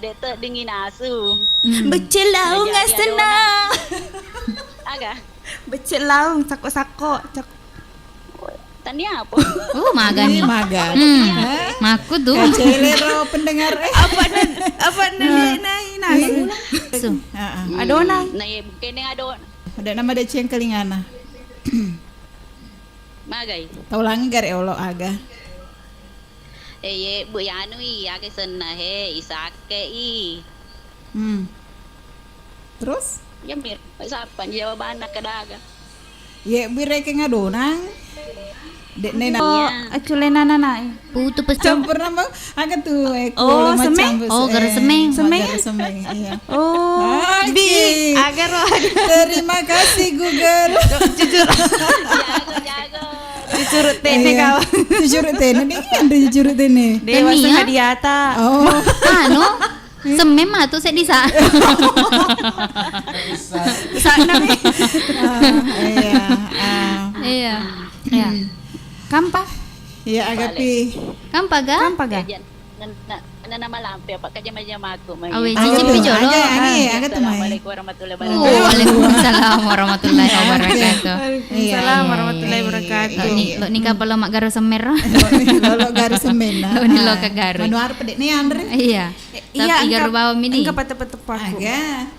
Dek tu dingin asu. Bercelau nggak Jadi ada senang. Agak. Bercelau sakok-sakok. Tania apa? Oh, maga nih. Maga. Maku tuh. Kacelero pendengar Apa nai? So, Adonai. Nah, kene ada Ada nama ada ceng kelingana. magai. Taulangi gare olo aga. Ye bu anu ake senna isake Terus? Ya mir, siapa jawaban anak kedaga. Ye bire ke ngadonang. Dek nena. Oh, aculena nanai. putu pes. Campur nama aga tuh Oh, semeng? Gara semeng. Gara semeng. Iya. Oh, Bi, agar terima kasih Google. Jago. dicurut tene kawan. Jujur tene nih, ada jujur tene. Dewa Tania? Sehadiata. Oh, Anu, semem atuh saya disa. Sana mi. iya. Iya. Iya. Kampa? Iya agak pi. Kampa ga? Kampa ga? Nama lampe apa kerja aku. Awe cicipi jolo. Aga tuh mai. Assalamualaikum warahmatullahi wabarakatuh. Waalaikumsalam warahmatullahi wabarakatuh. Waalaikumsalam warahmatullahi wabarakatuh. Lo ni kapalo mak garo semer. Lolo garis semena. Lo ni lo ka garo. Manu arep dek nih Andre. Iya. Tapi garo bawa mini. Enggak patah-patah aku. Aga.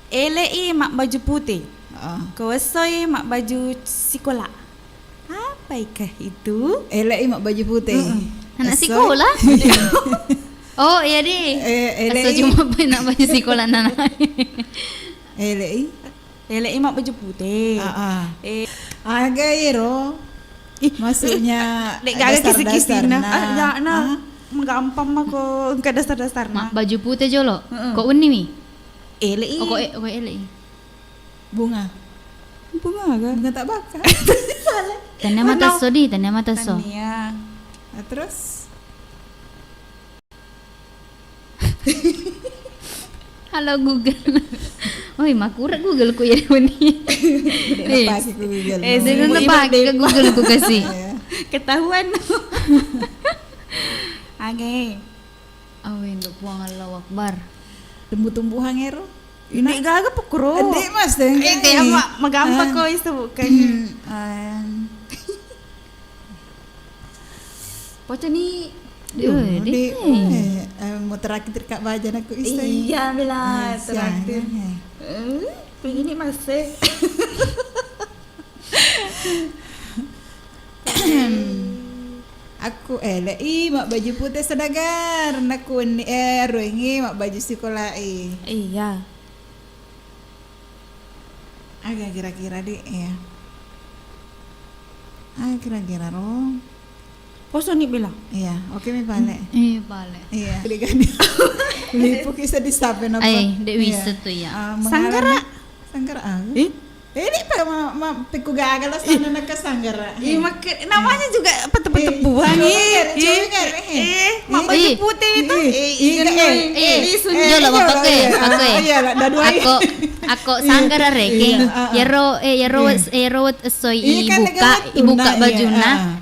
Elei mak baju putih. Oh. Kawasoi mak baju sekolah. Apa ikah itu? Elek mak baju putih. Anak Asoy. sekolah. Oh iya deh. Elek. Asal cuma nak baju sekolah nana. Elek. Elei mak baju putih. Aga iro. Masuknya Lek gak ada kisi-kisi dasar-dasar nah. Nah, gampang mah kok enggak dasar-dasar Mak nah. baju putih jolo. Kok uni mi? Elei. Oh kok elek. Bunga. bunga ga? Bunga tak bakar. Tanya mata so di, tanya mata so. Tania. Nah, terus Halo Google. Oi, makura Google ku ya ni. dia pakai ke Google. Saya nak pakai ke Google ku kasih. Ketahuan. Age. Awin do puang Allah Akbar. Tumbuh-tumbuhan ero. Ini gaga pukro. Adik mas deng. Dia magampak ko itu bukan. Poco ni Mau terakhir kak bajan aku istri. iya bila Yes, terakhir. Begini masih. Aku lei mak baju putih sedagar naku ni roingi mak baju sekolah Iya. agak kira-kira deh ya. Kira-kira roh. Poso ni bilang. Iya, oke mi pale. Bale. Iya. Kan. Lipu kisah di sapen apa? Dek wisa tu ya. Sanggara. Sanggara. Ini pa piku gagal sana nak ke sanggara. Namanya juga petepuan mak baju putih itu. Jolo pakai. Iya, dah dua. Ako sanggara reke. Yero soy ibuka bajuna.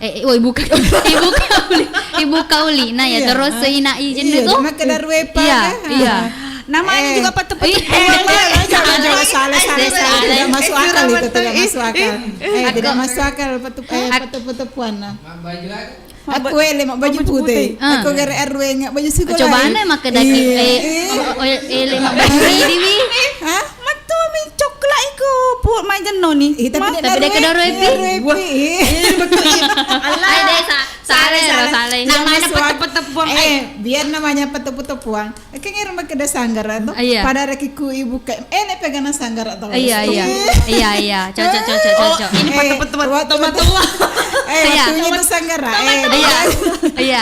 Ibuka uli. Nah ya terus soy na ijen itu. Mak kedar wepa. Iya. Namanya juga petepuan. Salah. Tidak masuk akal itu, tidak masuk akal. Tidak masuk akal petu-petuan. Aku mak baju putih. Aku gara RW ngak baju sekolah. Coba ane mak kedaki. Mak baju ini. Hah? Matu mi coklat iku put main jeno ni. Tapi dia kedar wepi. Ay deh salah. Namanya petepuan. Biar namanya petu-petuan. Kayaknya rumah kedai sanggara tuh. Iya. Pada rekiku ibu kayak nek pegangan sanggara tuh. Iya. Cocok. Ini petepuan. Iya. Waktunya itu sanggara. Iya.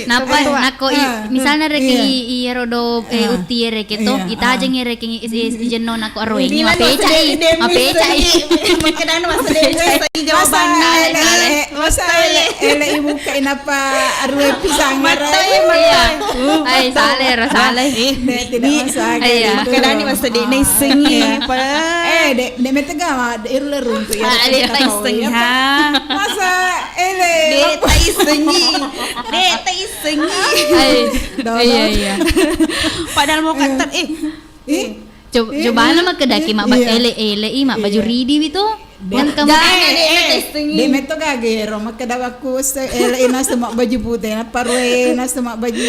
Napa nako misalnya reki rodo uti reki to ita aja ngereki jenon aku aroi ini mapecai. Mungkin masa jawaban Masa ele ibu kain apa arwe pisa sangar. Iya. Ay, saleh. Dek tidak masuk akal. Iya. itu. Kadang ni masa dek na isengi pa. Dek metega ma irlerun tu ya. Dek ta isengi ha. Masa ele. Dek ta isengi. Dek ta isengi. Ay. Dolo. Iya. Padahal mau kata Coba nama kedaki mak Iya. ele mak baju ridi itu. Yang kamu Dek metega gero makadawaku ele ina sama baju putih na parwe na sama baju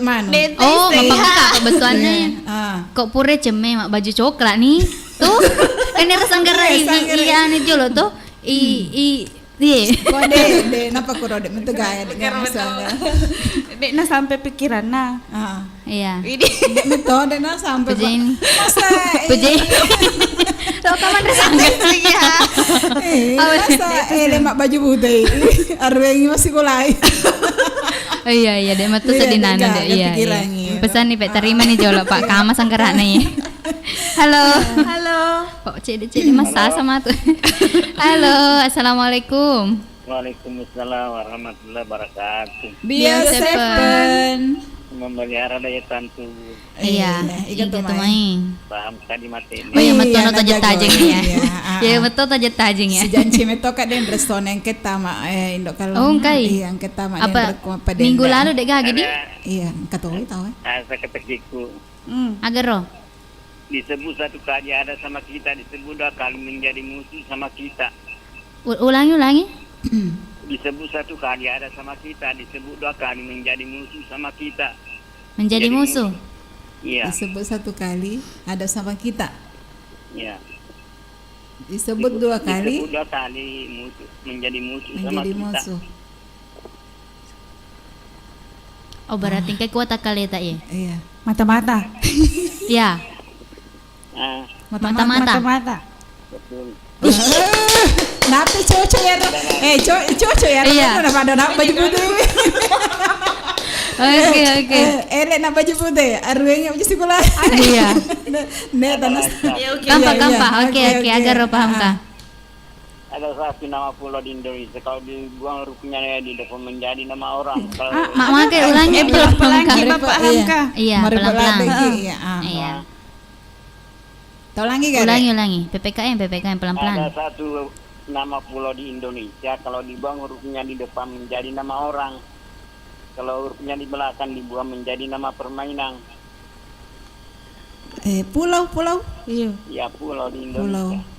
mano. Oh, mapangka kebetulannya. Ah. Kok pure ceme mak baju coklat nih. Tuh, kan ada sanggarai iya nih jolo tuh. Iya. Kok dek napa kuro dek metega ya dek masalah. Dek na sampai pikiran na. Ah. Iya. Dek metode na sampai Pujain. masa Puji. Tuh kaman resanggar. masa ele mak baju putih. Arwengi masih kulai. Oh iya deh matu Iya, sedih nana Dek, deh iya. kepikiran, Pesan nih Pak terima nih jolo Pak kama sanggerak nih. Halo. Halo. Kok cede masa sama tuh. Halo, assalamualaikum. Waalaikumsalam warahmatullahi wabarakatuh. Seven. Memelihara daya tahan tubuh. Iya, ikan ikan tumai. main. Paham tadi mati ini. Oh iya, betul Iya, no tajat najago. tajeng ya. Iya, Ya betul tajat tajeng ya. Si janji meto ka den restoran yang kita ma indok kalau. Oh, kai. Iya, yang kita ma Apa minggu lalu dek gak gini? Iya, katawi tahu. Asa ketekiku Agar roh. disebut satu kali ada sama kita, disebut dua kali menjadi musuh sama kita. Ulangi. Disebut satu kali ada sama kita, disebut dua kali menjadi musuh sama kita. Menjadi musuh. Iya, Disebut satu kali ada sama kita. iya. Disebut dua kali Disebut dua kali musuh menjadi musuh sama menjadi kita. musuh. Oh berarti kayak kuat kali tak ya? Iya. Mata-mata. Ya. Ah, Mata-mata. Mata-mata. betul. Napi cocok ya. Cocok ya. Iya. Kenapa ada nak baju putih? Oke. Ele nak baju putih. Arwengi baju sekolah. Iya. Ne tanah. Kampa. Oke. Agar roh paham kah? Ada satu nama pulau di Indonesia, kalau dibuang ruknya di depan menjadi nama orang. Kalau Mak makai ulangi pelan-pelan Kak. Bapak Hamka. Iya, Mari pelan-pelan. lagi. Iya. Iya. Tahu lagi kan? Ulangi. PPKM pelan-pelan. ada satu nama pulau di Indonesia, kalau dibuang hurufnya di depan menjadi nama orang. Kalau hurufnya di belakang dibuang menjadi nama permainan. Pulau. Iya. Ya pulau di Pulau. Indonesia.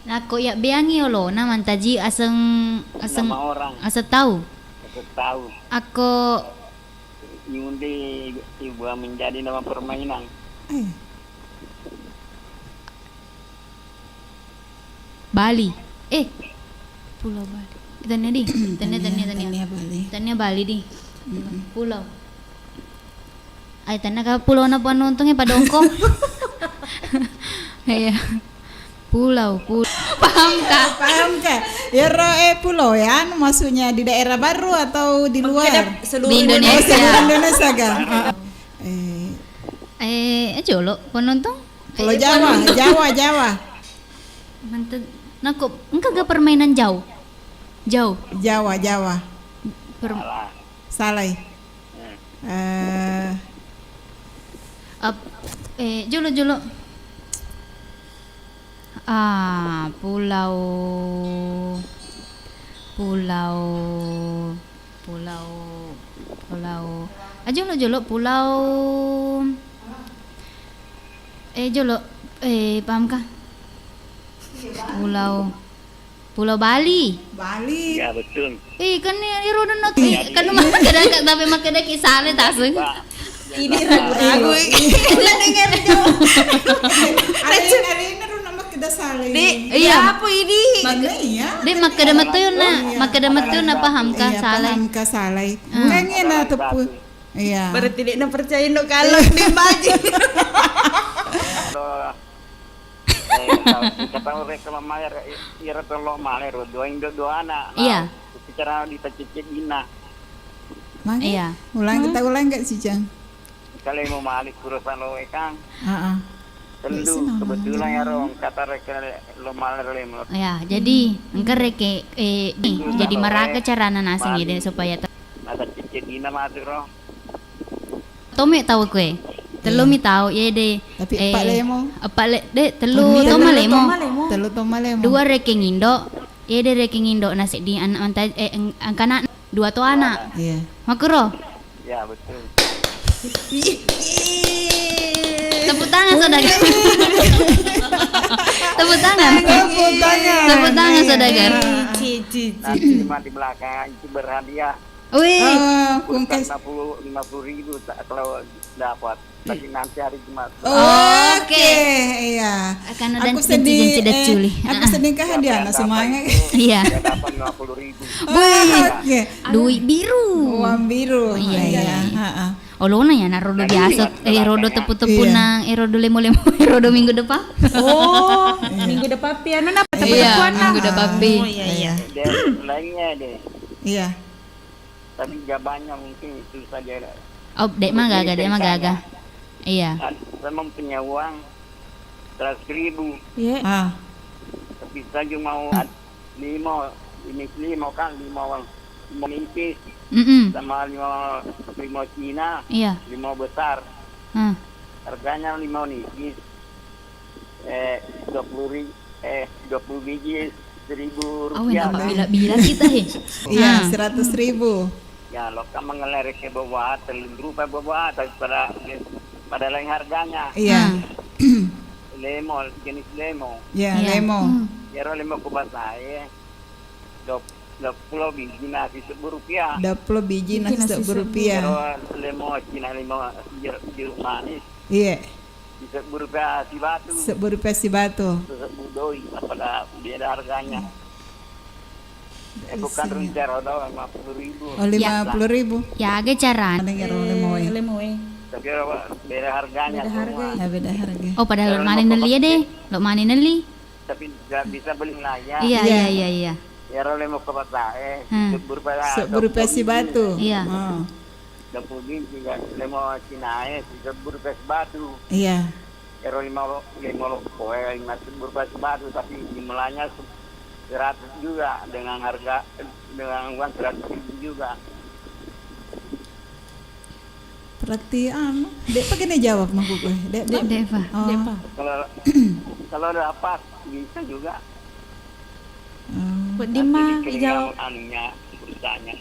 Nah, kok ya beangi lo, naman taji aseng Nama orang. asa tahu. Aku tahu. Aku Nyundi dibuang menjadi nama permainan. Bali. Pulau Bali. Tanya di. Tanya. Bali. Tanya Bali di. Pulau. Ay, tanya ka pulau na panuntungnya pada ongkong. Iya. Pulau. Paham kah? Ya pulau ya, maksudnya di daerah baru atau di luar? Seluruh Di Indonesia. Seluruh Indonesia kan? Jolo penonton. Pulau Jawa. Mantap. Nah, kok engkau gak permainan jauh? Jauh. Jawa. Salah. Salah. Jolo. Pulau. Jolo pulau. Jolo. Paham kah? Pulau Bali. Ya betul. Kan ni roda not. Kan makada tapi makada kisah tak sih. Ini ragu-ragu. Ulah dengar jo. Alin nama kita salah. Iya. Apa ini? Iya. Dek makada matu na paham kah Iya, salah. paham ka salah. Ngene na tepu. Iya. Berarti dia nak percaya no kalau di baju. Kalau kata mereka mamayar ira tolong maler dua anak. Iya. Secara ditacicit dina. Iya. Ulang enggak sih, Jang? Kalau mau malik urusan lo Kang. Heeh. Tentu kebetulan ya rong kata reka lo maler Ya, jadi engkau reke jadi maraka cara nanasing ide supaya Masa cicit ina masuk roh. Tome tahu kue. Telu mi tahu ya de. Tapi epak lemo. Epak le de telu toma lemo. Telu toma lemo. Dua reking indo. Ya de reking indo nasi di angkana dua to anak. Iya. Makro. Ya betul. Tepuk tangan saudagar. Tepuk tangan. Tepuk tangan saudagar. Nanti cuma di belakang itu berhadiah. Wih. Bukan 50 ribu kalau dapat. Tapi nanti hari Jumat. Oke, iya. Akan ada Aku sedih. cincin culi. Aku sedih kehadiran semangat. Iya. Dia dapat 50 ribu. Oke. Duit biru. Uang biru. Iya, iya. Heeh. Oh lo na ya na rodo biasa rodo tepu-tepu Iya. nang rodo lemo-lemo rodo minggu depan. Oh, minggu depan piano napa Iya, tepuan minggu depan pi. Oh iya. Dia lainnya deh. Iya. Tapi gak banyak mungkin itu saja. Oh, dek mah gaga. Iya. Saya punya uang 100 ribu. Iya. Ah. Tapi saya cuma mau 5 nipis sama 5 Cina, Iya. 5 besar. Harganya 5 nipis. 20 biji 1.000 Oh, rupiah. enak bila kita he. Iya, 100 ribu. Ya, lo kan mengelerek ke bawah, rupa bawah, tapi pada lain harganya. Iya. Lemo, jenis lemo. Iya, Iya. lemo. Ya, lemo ke saya. 20 biji nasi Rp10. 20 biji nasi Rp10. Kalau lemo Cina lemo jeruk manis. Iya. Bisa Rp10 si batu. Rp10 si batu. Budoi, pada beda harganya. Bukan rincar, ada 50 ribu. Oh, 50 ribu. Ya agak cara. Ada yang lemoy. Tapi beda harganya semua. Ya beda harga. Oh, padahal lo mani neli ya deh. Lo mani neli. Tapi nggak bisa beli laya. Iya. Ya oleh mau ke saya. Rp10 si batu. Iya. Oh. 20 biji kan. Lemo Cina Rp10 si batu. Iya. Ya lemo poe 50 si batu. Tapi jumlahnya 100 juga dengan harga dengan uang 100 ribu juga. Berarti Dek pakai jawab mah gue. Dek. Deva. Oh. Kalau dapat bisa juga. Buat Dima Nanti jawab anunya beritanya.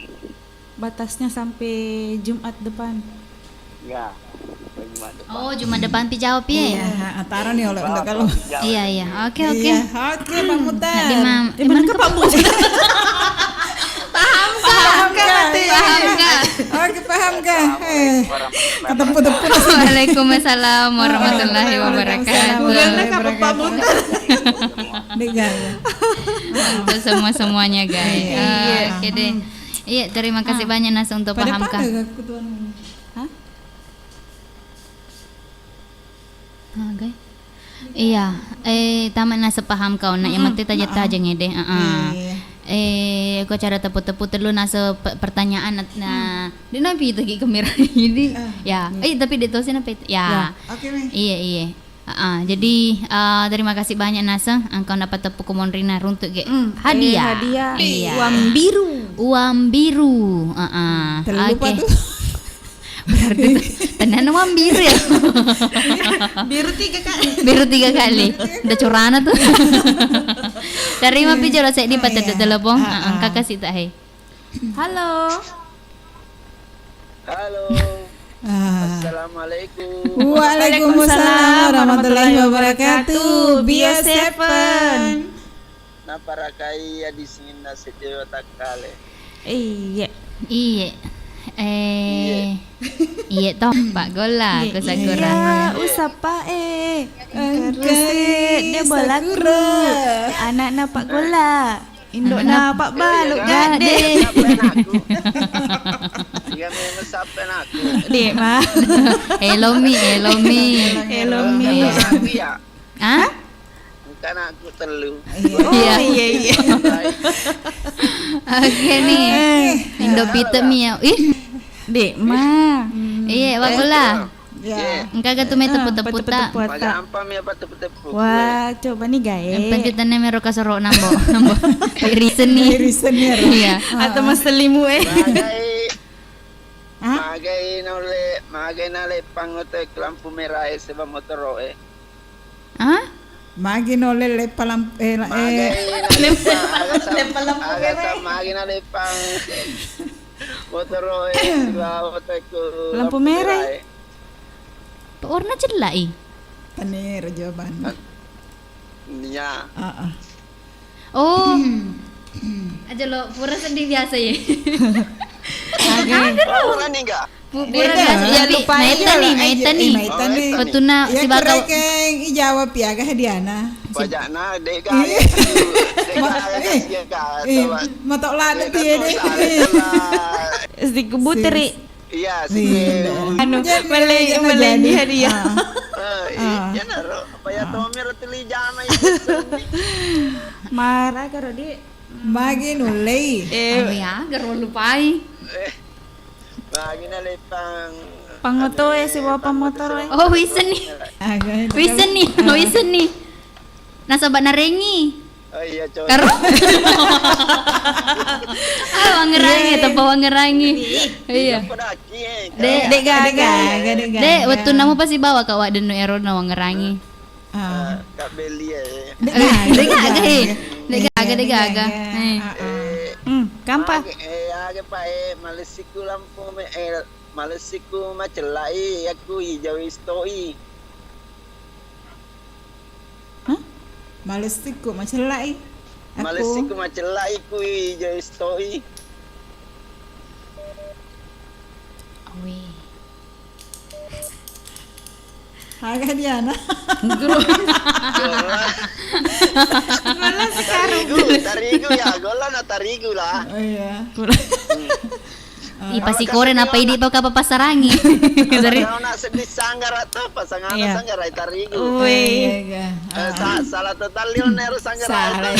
batasnya sampai Jumat depan. Ya. Bagaimana? Oh, cuma depan pi jawab ya. Iya, antara nih oleh untuk kalau. Iya. Oke. Iya. Oke, Pak Mutar. Di mana ke Pak Bu? Paham kan? Oke, paham kan? Ketemu-temu. Waalaikumsalam warahmatullahi wabarakatuh. Dek gaya. Untuk semuanya guys. Oke deh. Iya, terima kasih banyak Nas untuk pahamkan. Guys. Iya, taman Nas paham kau nak yang mati taja-taja ngede. Kau cara tepu-tepu terlu nasa pertanyaan nah dia nabi itu ke kamera ini ya tapi dia tahu sih apa itu ya Oke, iya jadi terima kasih banyak Nasa engkau dapat tepuk Monrina untuk hadiah iya uang biru terlupa tuh berarti tenan uang biru ya Biru 3 kali. biru 3 kali udah curana tuh terima pijolo saya di pada telepon kakak kasih tak Halo. Halo. Assalamualaikum. Waalaikumsalam warahmatullahi wabarakatuh. Bio 7. Naparakai di sini nasi dewa takale. Iya. Iya toh Pak Gola ke Sakura. Iya, usapa dia bola guru. Anak Pak Gola. Induk na Pak Baluk gade. Dia memang sampai aku. Dek mah. Hello mi. Iya. Hah? Bukan aku telu. Iya. Iya. Oke nih. Indo pita mi ya. Dek mah. Iya Pak Gola. Ya. Engkau kata me tepu-tepu tak. Pagampam ya tepuk-tepuk. Wah, coba nih guys. Penjutannya mero kasoro nambo. Reason nih. Reason ya. Iya. Atau mas selimu Bagai Magai nale pangoto lampu merah sebab motor Ah? Magi nole le palam Magi nale pang motor sebab Lampu merah. Warna celak Tanir jawaban. Ya. Oh. Aja lo pura sedih biasa ya. Orang ni enggak? Pura biasa ya lupa Maita nih. Petuna si bakal Kurang ijawab ya kah Diana. Bajakna dek Matok lada dia deh. Sedikit buteri. Iya, sih. Anu meleng di hadiah. Ya naro, paya tomir tili jama Marah karo di. Magi nule. ya garo lupai. Bagi na lepang Pangoto si bapak motor Oh, wisen nih. Wisen nih. Nasabat narengi. Oh iya, coba. Karo. Wangerangi atau wangerangi. Iya. Dek gaga. Dek, waktu nama pasti bawa kak wak denu ero na wangerangi. Kak Beli Dek gaga. Kampa. Aga pae malesiku macelai aku hijau istoi. Malesiku macelai. Malesiku macelai ku hijau istoi. Haga Diana. Gola sekarang. Tarigu ya, gola na tarigu lah. Oh iya. Pasti koren apa ini pa pasarangi. Kalau nak sedih sanggar atau pasangan sanggar ay tarigu. Salah total Lionel sanggar. Salah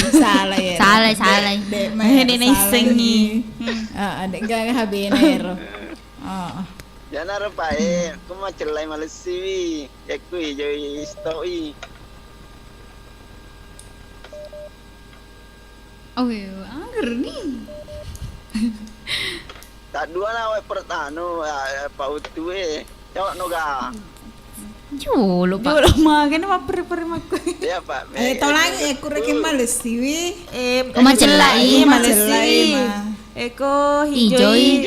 ya. Salah. Ini naisengi. Adek gak habinero. Jangan lupa aku mau celai Malaysia, aku hijau istoi. Oh iya, angger nih. Tak dua lah pertanu, Pak Utu cowok noga. Jolo pak. Jolo makan apa peri-peri maku. Ya Pak. Tau lagi aku rekin Malaysia. Macelai Malaysia. Eko hijoi,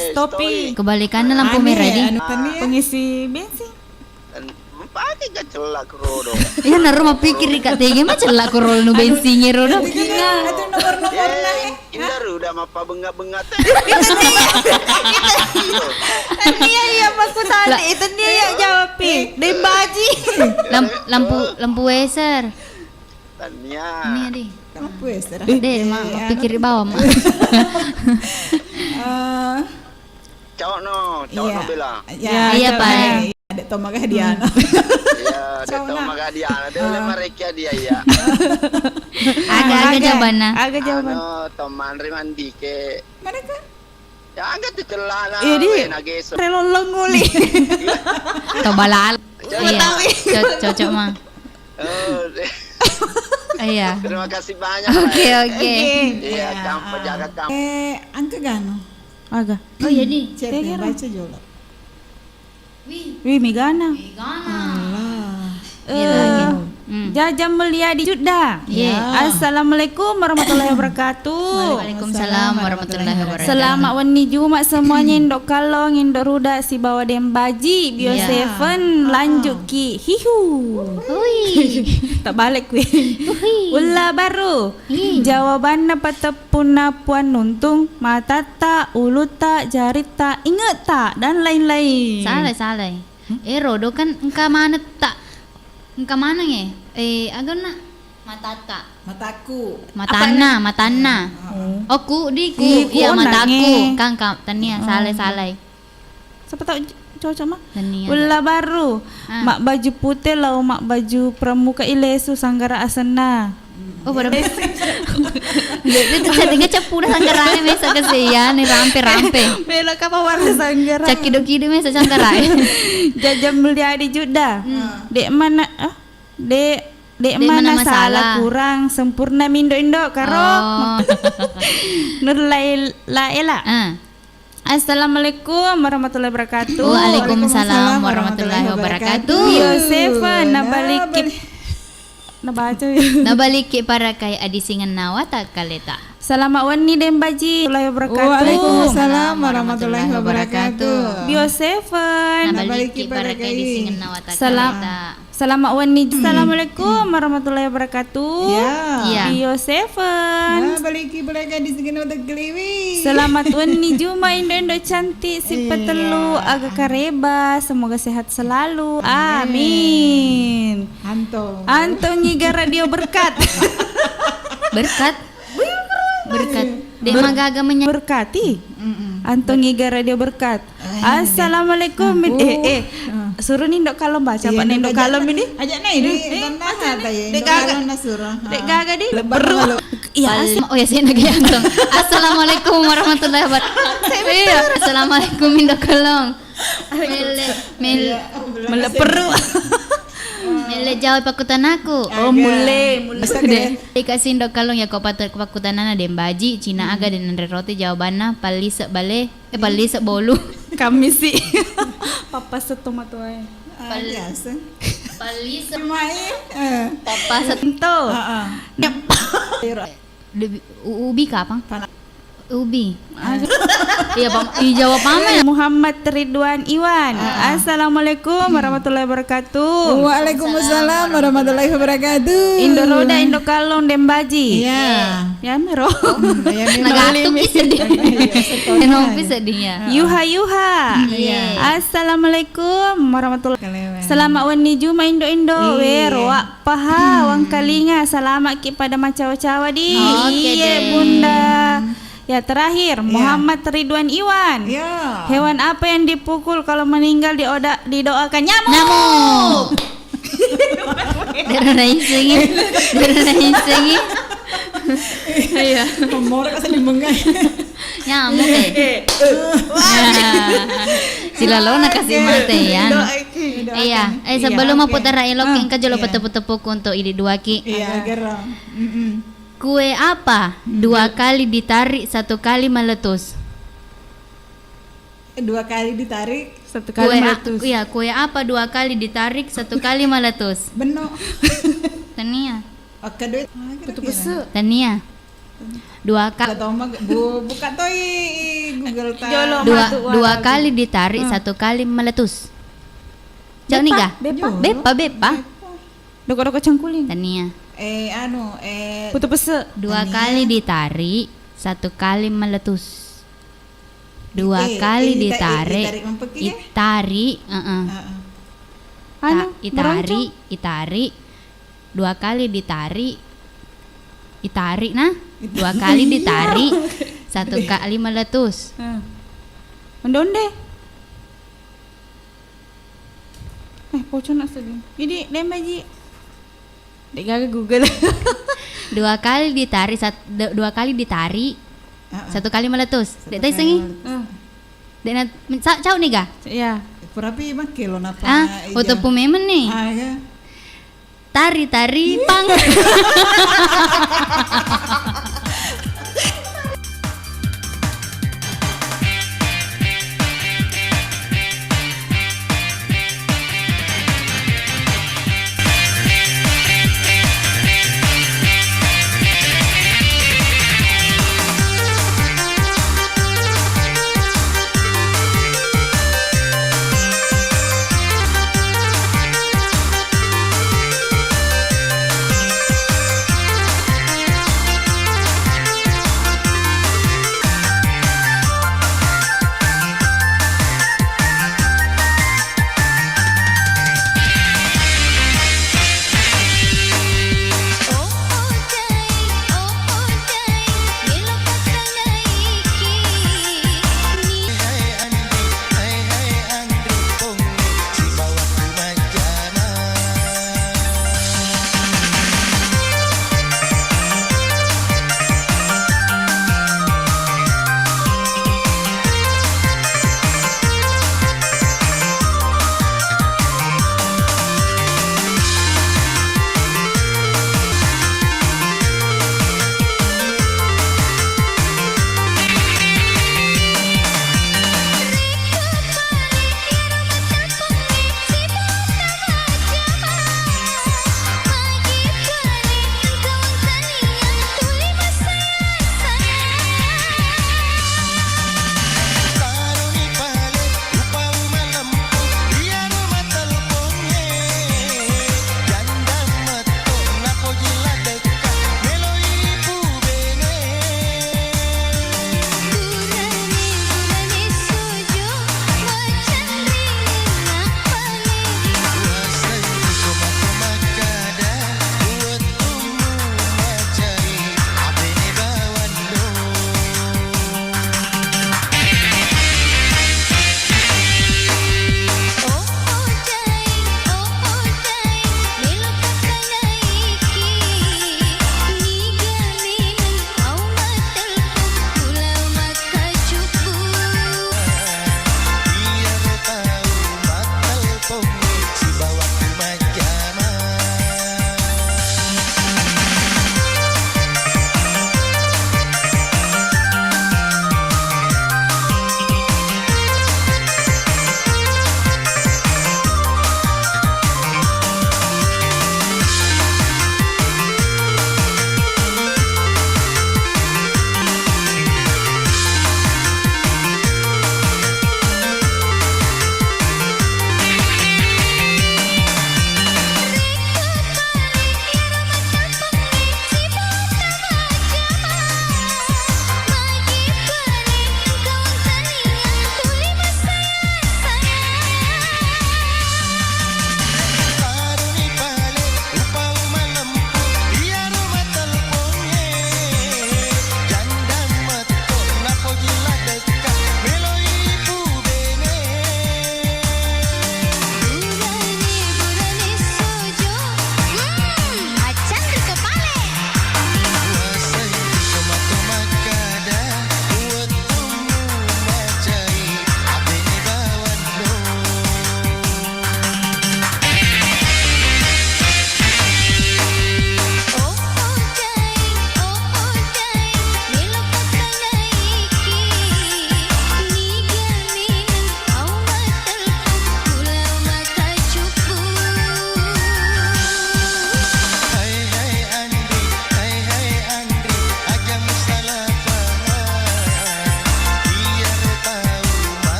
stopi. Kebalikannya lampu merah di. Pengisi bensin. Pakai kecelak rodo. Ya naruh mah pikir kak tege mah celak korol nu bensinnya rodo. Itu nomor-nomor lah. Ini udah mapa bengat-bengat. Iya maksud tadi itu dia yang jawab Dembaji. Lampu weser. Tania. Ini adi. Lampu weser. Deh mah pikir di bawah mah. Cowok no bilang. Iya pak. Ada tomak Diana. Iya, ada tomak Diana. Ada mereka dia ya. Agak jawabannya. Agak jawaban. Toman rimandi ke. Mana kan? Ya agak tu celana. Iya dia. Relolong nguli. Tobalal. Iya. Cocok mah. Iya. Terima kasih banyak. Oke. Iya, kamu jaga kamu. Angka gano. Agak. Oh iya nih. Cek baca jolo. Wih, Megana. Jajam mulia di Jeddah. Assalamualaikum warahmatullahi wabarakatuh. Waalaikumsalam warahmatullahi wabarakatuh. Selamat wani Jumat semuanya indok kalong indok ruda si bawa Dembaji bio seven lanjut ki hihu. Tak balik kuih. Ulah baru. Jawabannya patapuna puan nuntung mata tak ulu tak jari tak ingat tak dan lain-lain. Salah. Rodo kan engka mana tak engka mana nge? Agak nak Mataku. matana. Ku iya mataku. Kang tania salah. Siapa tahu cocok mah? Tania. Ulah baru. Mak baju putih lau mak baju pramuka ilesu sanggara asana. Oh pada itu settingnya cepu dah sanggarai mesa kesian nih rampe Bela apa warna sanggara. Cakido mesa sanggarai. Jajam mulia di Jeddah. Dek mana Dek mana salah kurang sempurna mindo karo. Nur laila. Assalamualaikum warahmatullahi wabarakatuh. Waalaikumsalam warahmatullahi wabarakatuh. Bioseven nabaliki nabaca ya. Nabaliki para kay adisingan nawa tak kaleta. Selamat wani Dembaji warahmatullahi wabarakatuh. Waalaikumsalam warahmatullahi wabarakatuh. Bioseven Nabaliki para kay adisingan nawa tak Salam. kaleta. Selamat wani. Assalamualaikum warahmatullahi wabarakatuh. Ya. Iya. Bioseven Baliki mereka di sini udah geliwi. Selamat wani Juma Indo-Indo cantik si petelu agak kareba, semoga sehat selalu. Amin. Anto nyiga radio berkat. Berkat. Dek magaga Berkati. Anto ngiga radio berkat. Assalamualaikum. Suruh nindok kalem baca Pak nindok kalem ini. Ajak naik di tanah ada ya. Dek gaga. Dek gaga di. Perlu. Iya. Oh ya saya lagi antong. Assalamualaikum warahmatullahi wabarakatuh. Iya. Assalamualaikum Indo Kalong. Mele perlu. Mele jawab pakutan aku. Oh mulai. Dikasih Indo Kalong ya kau patut pakutanana Dembaji Cina aga dan Andre Roti jawabannya palisa bale palisa bolu. Kami sih. Papa setomat wae. Biasa. Palisa Main. papa Sento. ubi kapang? Ubi. Iya, jawab pamer. Muhammad Ridwan Iwan. Assalamualaikum warahmatullahi wabarakatuh. Waalaikumsalam warahmatullahi wabarakatuh. Indo Roda Indo Kalong Dembaji. Ya. Ya mero. Nagatuk sedih. Enopi sedihnya. Yuha. Assalamualaikum warahmatullahi wabarakatuh. Selamat wani Juma Indo-Indo. Wak paha wang kalinga. Selamat kepada macawa-cawa di. Oke Iya deh. Bunda. Ya terakhir Muhammad Ridwan Iwan. Ya. Hewan apa yang dipukul kalau meninggal didoakan? Nyamuk. Darah sengi. Iya. Pemorek kasih dimengai. Nyamuk Sila lo kasih mate ya. Iya. Sebelum mau putar elok yang kajolo petepuk-tepuk untuk ini dua ki. Iya, geram. Kue apa? 2 kali ditarik 1 kali meletus. 2 kali ditarik. 1 kali meletus. Iya, kue apa 2 kali ditarik 1 kali meletus? Beno. Tania. Oke duit. Betul betul. Tania. 2 kali. Tahu mah buka toy Google ta. Dua kali ditarik 1 kali meletus. Jauh nih ga? Bepa. Doko-doko cangkuling. Tania. Betul betul. 2 kali ditarik 1 kali meletus. 2 kali ditarik. Itarik. Itarik. 2 kali ditarik. Itarik nah. 2 kali ditarik 1 kali meletus. Mendonde. Pocong nak sedih. Ini Dembaji. Dek gaga Google. 2 kali ditarik 2 kali ditarik 1 kali meletus. Dek tai sengi. Dek na cau nih ga? Ya. Perapi mah kilo napa? Foto pumemen nih. Ya. Tari pang.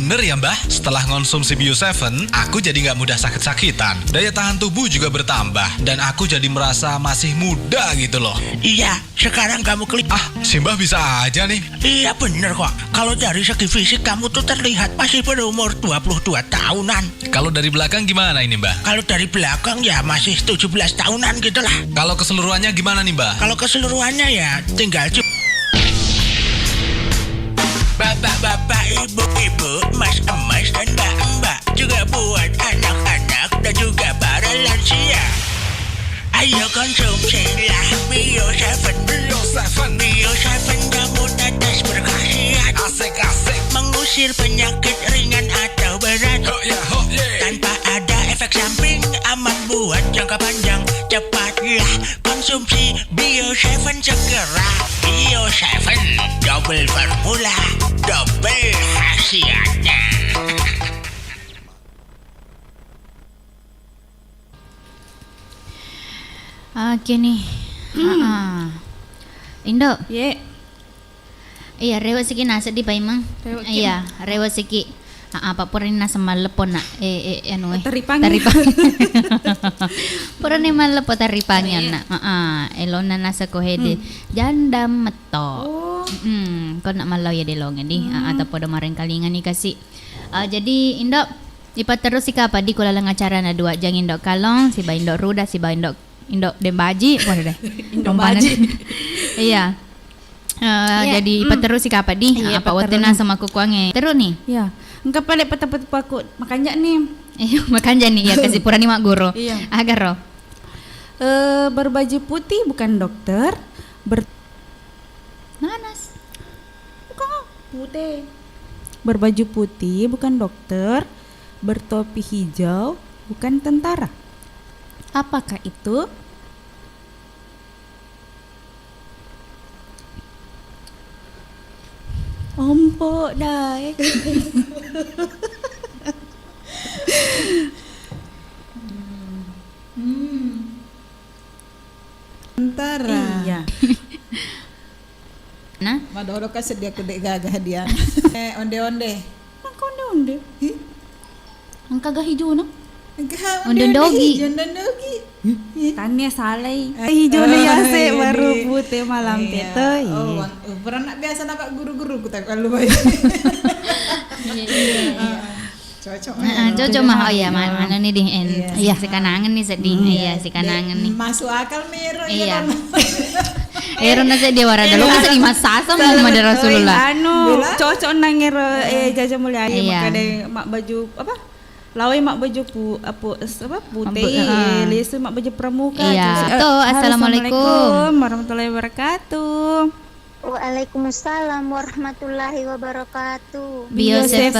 Bener ya Mbah, setelah konsumsi Bio7, aku jadi nggak mudah sakit-sakitan. Daya tahan tubuh juga bertambah, dan aku jadi merasa masih muda gitu loh. Iya, sekarang kamu Si Mbah bisa aja nih. Iya bener kok. Kalau dari segi fisik kamu tuh terlihat masih berumur 22 tahunan. Kalau dari belakang gimana ini Mbah? Kalau dari belakang ya masih 17 tahunan gitu lah. Kalau keseluruhannya gimana nih Mbah? Kalau keseluruhannya ya tinggal Bapak-bapak, ibu-ibu, mas-mas dan mbak-mbak, juga buat anak-anak dan juga para lansia. Ayo konsumsilah Bio7. Bio7 jamu tetes berkhasiat. Asik-asik. Mengusir penyakit ringan atau berat. Tanpa ada efek samping, aman buat jangka panjang. Cepatlah konsumsi Bio7 segera. Bio7 double formula, double khasiatnya. Oke nih. Indo. Ye. Iya, rewa siki nasa di paimang. Iya, rewa siki. Apa pura ni nasa malepon na ano Taripang. Pura ni malepo taripangyan na. Elo na nasa kohede. Jandam meto. Kau nak malau ya delongan di. Atau pada maring kalingan ni kasi. Jadi Indo ipat terus si apa di kulalang acara na dua jang Indo kalong, si ba Indo ruda, si ba Indo dembaji, boleh deh. Indo baji. Iya. Jadi ipat terus si apa di? Apa watena sama kukuange. Terus nih. Ya. Engkau paling pataput pakut makanya nih. Makan jani ya kasi pura ni mak guru. Iya. Agar roh. Berbaju putih bukan dokter. Nanas. Bukan putih. Berbaju putih bukan dokter. Bertopi hijau bukan tentara. Apakah itu? Ompok dai. Tentara. Iya. Nah, Madodo kasih dia kedek gagah dia. Onde-onde. Angkau onde. Angka gah hijau no? Onde-ondogi. Onde-ondogi. Tanya salai. Hijau na yase baru putih malam itu. Pernah nak biasa nampak guru-guru ku tak kalau baik. Cocok. Cocok mah oh ya mana nih ding iya si kanangan nih sedih iya si kanangan nih Masuk akal mero iya ero na dia warada lu masa di masasa mau ada Rasulullah cocok nangero Jaja Mulia Iya. makanya mak baju apa lawai mak baju putih lesu mak baju pramuka iya tuh assalamualaikum warahmatullahi wabarakatuh. Waalaikumsalam warahmatullahi wabarakatuh. Bio7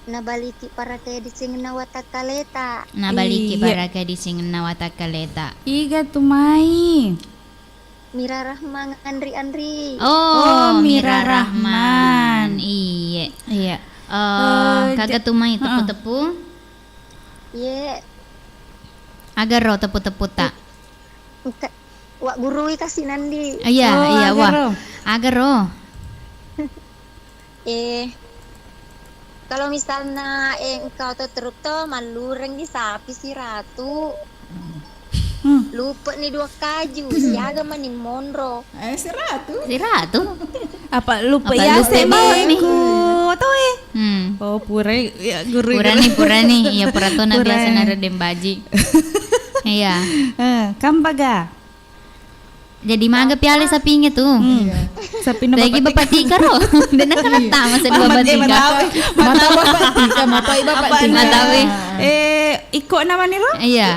Nabaliki para kaya di singin na watakaleta. nabaliki para ka di sing nawatakaleta Iga tumai. Mira Rahman Andri. oh Mira Mira Rahman iya Iya. kagak tumai tepu-tepu Ye, agar ro tepu-tepu tak wak gurui kasih nandi. iya iya agar wah ro. agar ro Kalau misalnya engkau tuh teruk tuh malureng di sapi si ratu. Lupa nih 2 kaju, siaga mani monro. Si Ratu. si ratu Apa lupa Apa ya lupa saya nih? baku tahu Oh pura ya guru. pura nih iya pura tuh na Pura. biasa nara dembaji iya Kampaga. jadi maga piala sapingnya tuh Sapi na lagi bapak tika ro dan nakalata masa dua bapak tika Mata bapak tika, mata bapak tika. matawi Iko nama nih lo? iya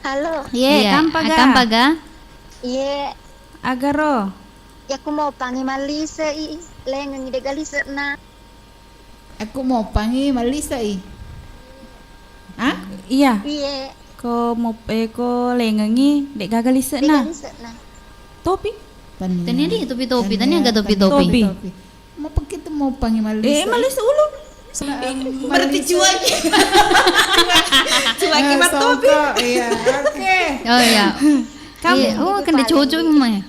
Halo, iya Kampaga. kampaga ye, Agaro. ya aku mau panggil Malisa lengang ide galisa na. Aku mau panggil Malisa Hah? Iya. Iye, Ko mo ko lengangi dek gagal isa ide na. galisa na. Topi. tanya dia topi tanya agak topi Mau pergi tuh mau panggil Malisa. Malis ulu. Berarti cuaki. Cuaki topi. Iya, oke. oh iya Kamu iya. Oh kan dia cocok memang ya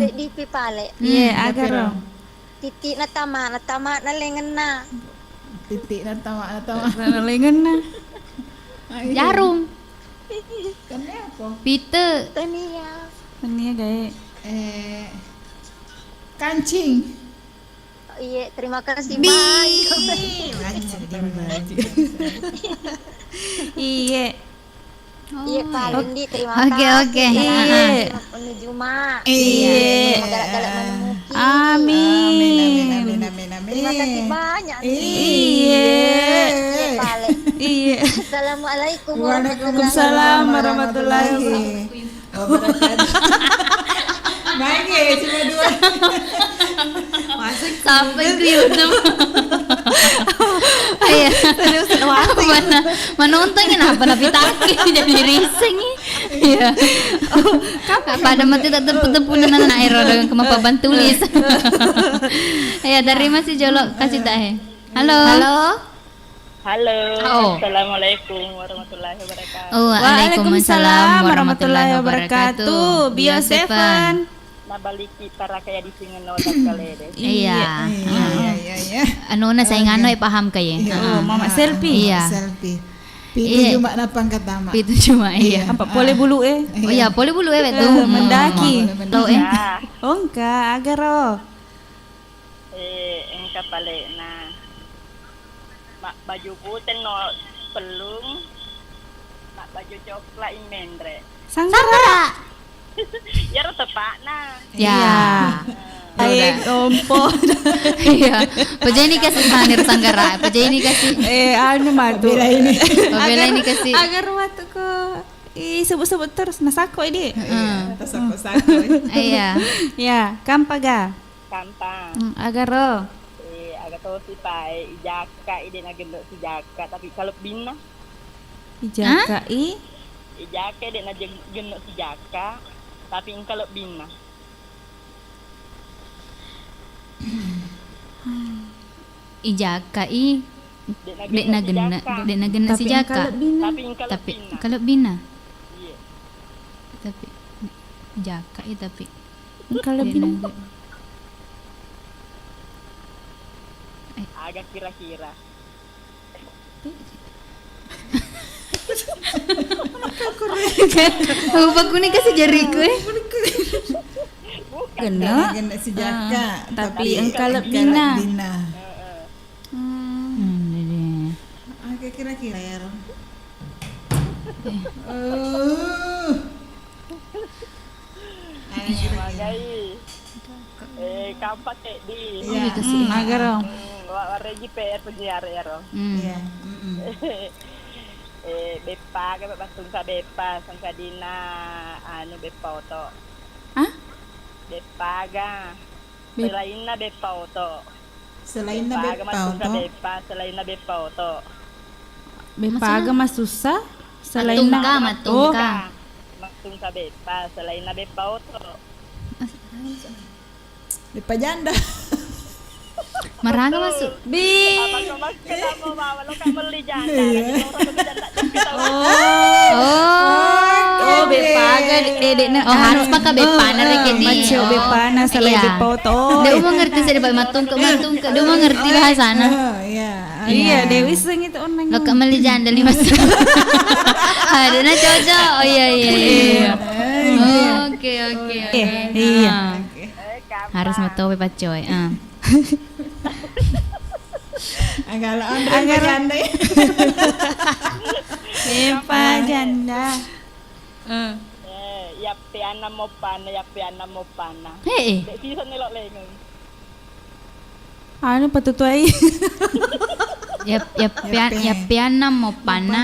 Di pipale. Iya, agaro. titik na tama na lengan na. Titik na tama. Lengan na. Jarum. Kenapa? Pita. Tania. Tania gaya. Kancing. Iya, terima kasih banyak. Iya. Iya, paling di terima Oke, kasih. oke. Iya. Menuju mak. Iya. Galak-galak menemuki. Amin. Terima kasih banyak. Iya. Iya, paling. Iya. Assalamualaikum Waalaikumsalam warahmatullahi wabarakatuh. Baik, cuma 2. Sampai ke YouTube. Iya. Mana untungnya apa nabi taki jadi rising. Iya. Pada mati tak tempunan anak air dengan kemampuan tulis. Ya dari masih jolok kasih tahe. Halo. Halo. Oh. Assalamualaikum warahmatullahi wabarakatuh. Oh, Waalaikumsalam warahmatullahi wabarakatuh. Bio 7. Nabaliki para kaya di singen nota kalede. Iya. Iya. Anu na saingan no paham kaye. Oh, mama selfie. Iya. Selfie. Iya. Pitu cuma napang katama. Itu cuma iya. Apa boleh bulu Oh iya, boleh bulu tu. mendaki. Tahu Ya, Oh enggak, agar oh. engka pale na. Mak baju putih no pelung. Mak baju coklat imendre. Sanggara. Ya ro tepak na. Ya. Baik, ompo. Iya. Paja ini kasih sanir sanggara. Paja ini kasih. Anu matu. Pabela ini kasih. Agar waktu ko sebut-sebut terus nasako ini. Sako-sako. Iya. Ya, kampaga. Kampang. Agar oh. Agak tahu si pai ijaka ide na gendok si jaka tapi kalau bina Ijaka ijaka ide na gendok si jaka tapi kalau bina Ijaka dek na gena si jaka. tapi Tapi bina kalau bina. iya Tapi jaka tapi kalau dek bina. na- agak kira-kira Aku baku ni kasih jariku Kena. Kena si jaka. Tapi engkau bina. Agak kira-kira ya. magai kampak di Oh gitu sih. Agar oh. waregi PR penyiar ya ro Iya. bepa ka basung sa bepa sangka dina anu bepa oto Hah? bepa ga selain na bepa oto Selain na bepa bepa masung sa to. bepa selain na bepa oto Bepaga mas susah. Selain Matung ka. masung sa bepa selain na bepa oto Bepa janda. Maraga masuk. apa kau mas kenapa bawa lo kan beli janda lagi orang beli janda kita Oh, bepaga dedek na. Oh harus pakai bepa na reke di. Macho bepana selain Iya. bepa oto. Dia mau ngerti saya dapat matung ke. Dia mau ngerti bahasana. Oh, iya. Iya, Dewi seng itu online. Lo kak meli janda 5 Ada na cocok. Oh iya. Oke. Iya. Harus mataw bepa coy. Agak Andre janda. Bepa janda. ya piana mo pana Hei. dek sisa nelok lengan Anu patutuai. Ya piana mau pana.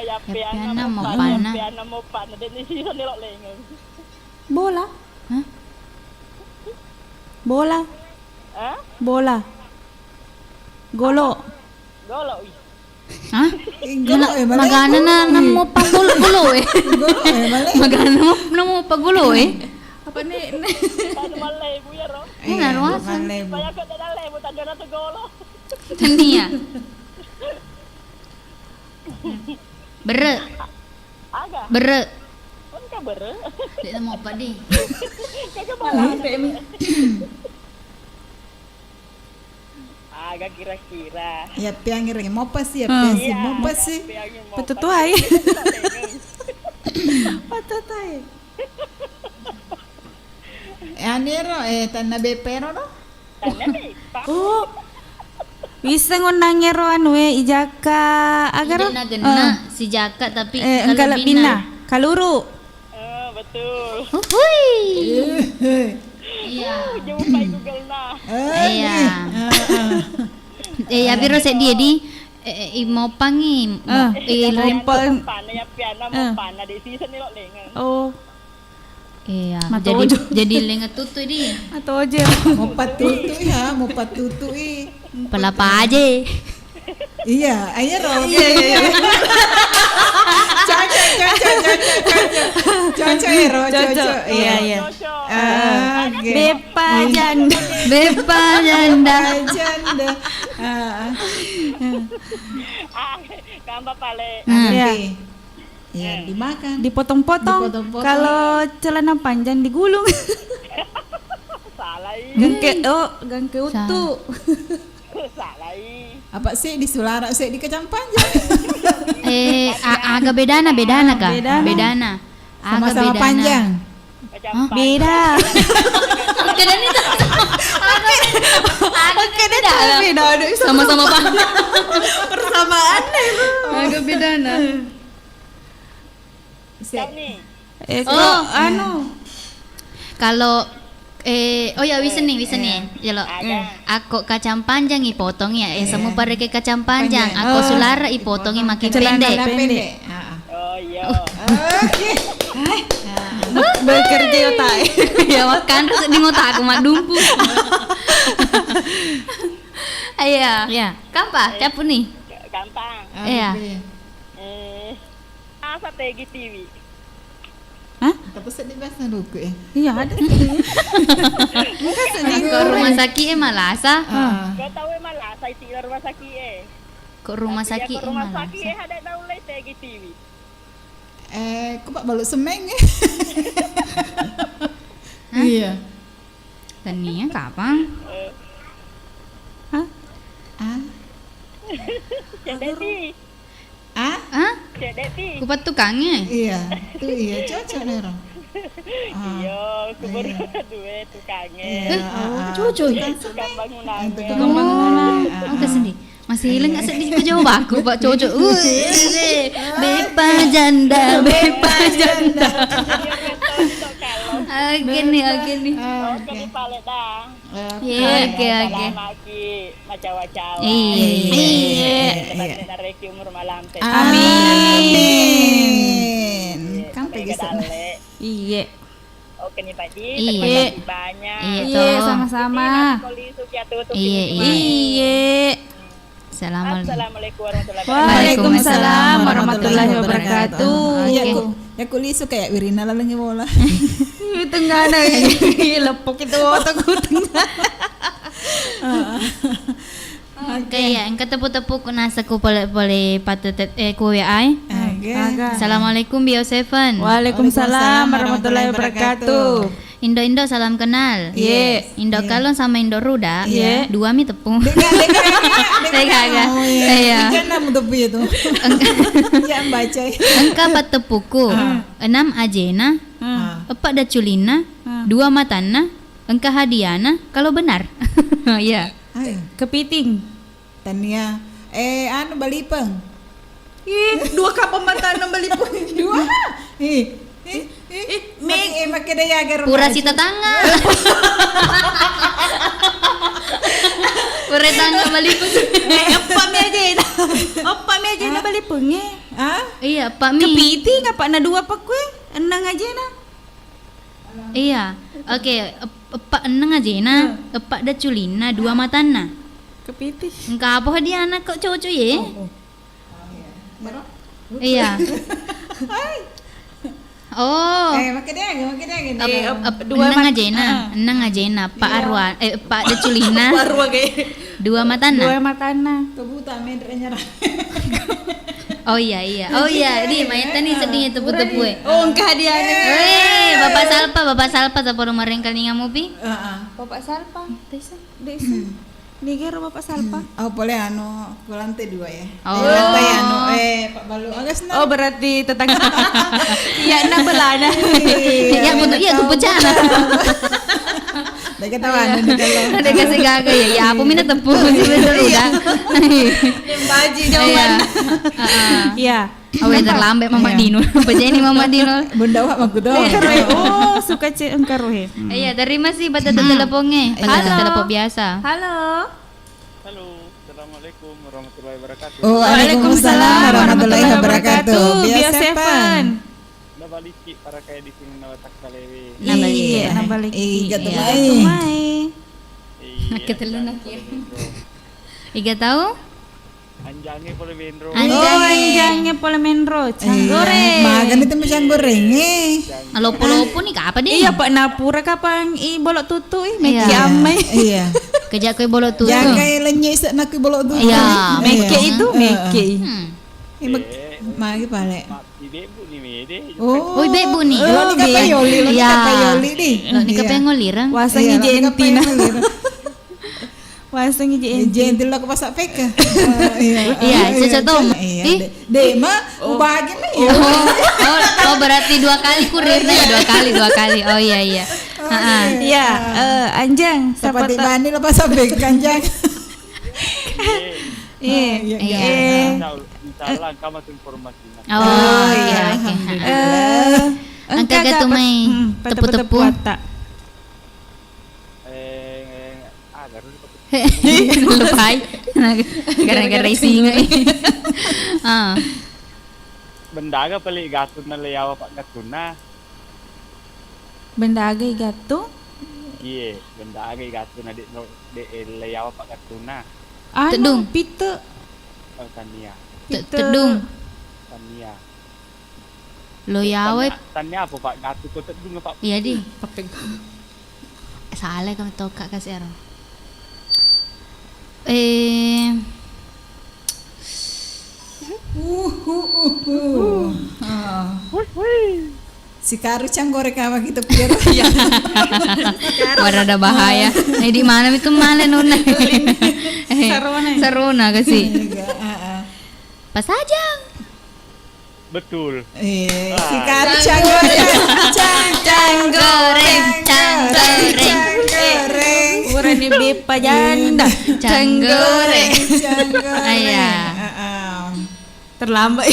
ya piana mo pana dek sisa nelok lengan Bola. Hah? Bola. Hah? Bola. Golo. Golo ih. Hah? Golo malay. Magana na mo pagulo eh. Golo malay. Magana na mo pagulo eh. Apa nih? Ano malay bu ya ro. Naruasan. Malay bu. Kaya ko dadalay mo tanda na to golo. Tania. Bere. Aga, Bere. pun ka bere. Dia mau apa di? Kaya bala. agak kira-kira. Ya piang ring mau pas ya piang sih mau pas sih. Patutuai. Patutuai. Anero tanah bepero no. Oh. Bisa ngundangi roan we ijaka agar Gena si Jaka tapi enggak lebina kaluru. Betul. Hui. Iya. Jumpai Google nah. Iya. Ya biro se dia di mau pangi. Rempel. Pana ya piana mau pana di season ni lo lengan. Oh. Iya. Mata Jadi lengan tutu di. Atau aja. Mau patutu ya, mau patutu Pelapa aja. Iya, ayo roh. Cocok ya roh, cocok. Iya. Oke. Bepa janda. Bepa janda. Janda. Kamba pale. Iya. Ya, dimakan. Dipotong-potong. Dipotong-potong. Kalau celana panjang digulung. Salah i. Gangke utuh. Salah i. Apa sih di Sulara sih di Kecamatan Panjang? Agak bedana kah? Bedana. Agak Sama-sama bedana. panjang. Beda. Oke dan itu. Oke dan beda. Sama-sama panjang. Persamaan Agak bedana. Kau ni. Kalau bisa nih. Ya lo. Aku kacang panjang ipotong ya. Semua pada ke kacang panjang. Aku Sulara ipotongnya makin pendek. Pendek. Oh iya. Oke. Bekerja otak. Ya makan terus di ngotak aku mak dumpu. Iya. Ya. Kampa, capu nih. Gampang. Iya. Asa tegi TV. Tapi sedih bahasa dulu ya. Iya ada. Ke rumah sakit malasa. Kau tahu malas saya tinggal rumah sakit Ke rumah sakit rumah malasa. sakit ada tahu leh tegi TV. Kok pak balut semeng ya? Iya. Tania kapan? Cedeti. Hah? Cedeti. Kupat tukangnya. Iya. Tuh iya cocok nih Ro. Iya, aku baru dua tukangnya. Cucu. Tukang bangunan. Tukang bangunan. Oke sedih. Masih hilang nggak sedih ke jawab aku Pak Coco. Bepa janda. Oke nih. Oke di palet dah. Oke. Macam-macam. Iya. Kita reki umur malam teh. Amin. Kan pergi sana. Iya. Oke nih Pak Ji, Iya. terima kasih banyak. Iya, sama-sama. Iya. Assalamualaikum. Assalamualaikum warahmatullahi wabarakatuh. Waalaikumsalam warahmatullahi wabarakatuh. Ya kulisu kayak Wirina lalang bola. Tengah ada lepok itu otakku tengah. Oke ya, engkau tepuk-tepuk nasaku boleh patut kuwi ai. Assalamualaikum Bio7. Waalaikumsalam warahmatullahi wabarakatuh. Indo salam kenal. Indo Kalon sama Indo Ruda. Dua mi tepung. Saya kagak. Iya. Jangan mau tepi itu. Jangan baca. Engkau patepuku. 6 ajena. 4 daculina. 2 matana. Engkau hadiana. Kalau benar. Iya. Kepiting. Tania. Balipeng. Dua kapal mata beli pun. Dua. Makin daya agar Pura si tetangga. Pura tangga balik pun. Apa meja na beli punge. Iya, Pak Mi. Kepiting apa na dua pak kue? Enang aja na. Iya. Oke, Pak eneng aja na. Pak daculina 2 matana. Kepiting. Engkau apa dia anak kok cowok ya? Iya. Oh. Makin dia. Enang aja na. Pak Arwan, Pak daculina. Baru ge. 2 matana. 2 matana. Kebuta medre nyerah. Oh iya. Di mayat nih sedihnya tepu-tepu. Oh, engkau dia. Bapak Salpa saporo mareng kalinga mupi. Bapak Salpa. Desa. Nige rumah Pak Salpa. Oh boleh ke lantai 2 ya. Oh. Lantai Pak Balu agas Oh berarti tetangga. Iya na belana. Ya untuk iya kepucana. Dah ketahuan kalau. Ada kasih gaga ya. Ya apa minta tepung sih bener udah. Baji jawaban. Iya. Awe terlambat Mama Dino. Pejani Mama Dino. Bunda wak maku doang. Oh suka cek engkaruhe. Iya, terima kasih pada teleponnya. Pada telepon biasa. Halo. Halo, assalamualaikum warahmatullahi wabarakatuh. Oh, waalaikumsalam warahmatullahi wabarakatuh. Bio Seven. Nabaliki para kayak di sini nawatak kalewe. Iya, nabalik. Gatumai. Nak ketelu nak ya. Iga tahu? Anjangnya boleh bendro. Anjangnya Polemenro, canggoreng. Makan itu macam goreng Lopo-lopo nih apa deh? Iya Pak Napura kapan bolok tutu meki Iya. amai. Iya. Kejak kue bolot tuh. Jangan kayak lenyai sak nak bolok tu. Iya, Meki itu meki. Magi pale. Ibu ni mede. Oh. Woi bebu nih. Lo ni kapayoli, lo ni Iya. kapayoli ni. Lo ni kapengolirang. Wasangi jentina. Wasangi jentina. Jentil lo ke pasak peka. Iya, sesuatu. Iya. Dema ubah gini ya. Oh berarti 2 kali kurir ya 2 kali. Oh iya. Iya, Anjang. Seperti bani lo pasak peka kanjang. Iya. Insyaallah kamu informasi. Oh iya. Angka gatumai tepu-tepu. Lupai. Gara-gara singa. Bendaga pali gatun na layawa pak gatuna. Benda agak gatu. Iya, bendaga gatun na de layawa pak gatuna. Tedung. Pite. Oh Tania. Tedung. Tania. Lo yawe. Tania apa pak gatu ko tedung pak. Iya di. Salah kamu toka kasih arah. Si Karu canggore kawa gitu biar. Ada bahaya. Nah di mana itu mana nuna? Saruna kasih. Pas aja. Betul. Si Karu canggore. Canggoreng. Urani bepa janda. Canggoreng. Ayah. Terlambat.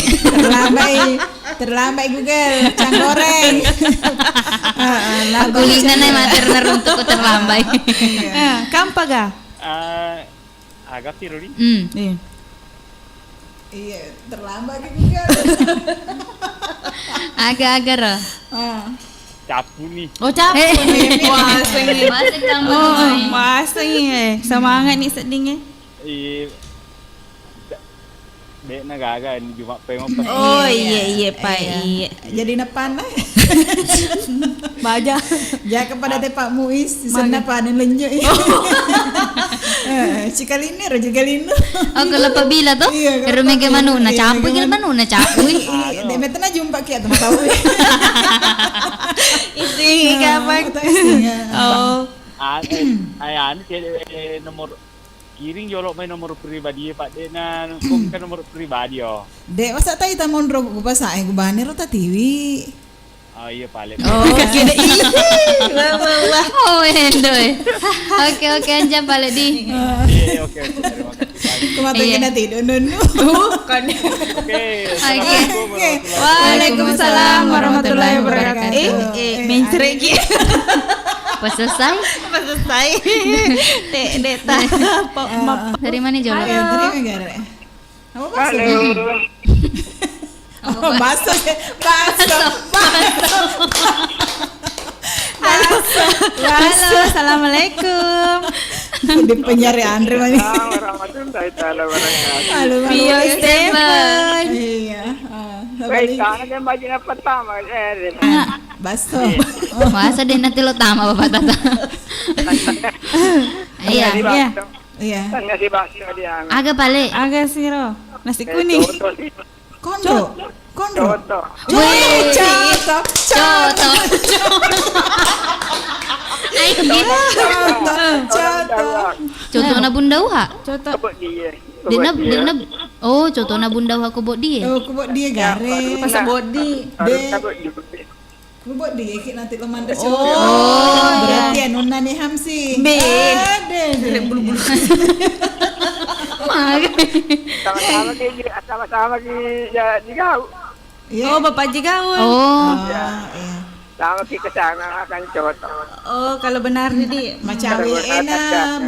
Terlambat Google canggoreng. Aku lihat nih materi untuk terlambat. Kampa ga? Agak tiruri. Iya, terlambat Google. Agak-agak roh. Capu nih. Oh capek. Masih kamu. Masih semangat nih sedingnya. Dek na gaga ni cuma pengen Oh iya Pak. Iya. Jadi napan Baja. Ja kepada Pak Muiz sana panen lenyo. Cikalini ro cikalino. Oh kalau pabila tuh. Rumah ke manuna capu ke manuna capu. Dek metena jumpa kia tuh tahu. Itu kapan? Oh. Ayan nomor kiring jolok main nomor pribadi Pak Dena kum kan nomor pribadi yo. Dek masa tahu kita mondro ku pasae ku bani ro ta TV. Oh iya paling. Oh kira wah. Oh endo. Oke anja pale di. Iya oke terima kasih. Kumata kena tidur nunu. Kan. Oke. Waalaikumsalam warahmatullahi wabarakatuh. Mencrek ki. Pas selesai. Dek Dari mana jolo? Terima gara. Apa bahasa? Oh, bahasa. Halo, assalamualaikum. Di penjara Andre mana? Warahmatullahi taala wabarakatuh. Halo, Bio Seven. Iya. Baik, kan baju apa pertama Baso. Masa deh nanti lo tama bapak tata. Iya. Iya. Tanya si bakso dia. Agak balik. Agak siro. Nasi kuning. Kondo. Wih, Coto. Ayo Coto. Contohna bunda uha. Contoh. Kebot dia. Dena oh contohna bunda uha ku buat dia. Oh, kubuk dia gare. Pasal body. Kebot dia. Kubuk dia ki nanti lo mandar Oh, berarti anuna nih Hamsi. B. Ada. Bulu-bulu. Sama-sama ki jadi kau. Oh, Bapak Jigaul. Oh, Iya. Sama ki ke sana akan contoh. Oh, kalau benar jadi Macawe enak.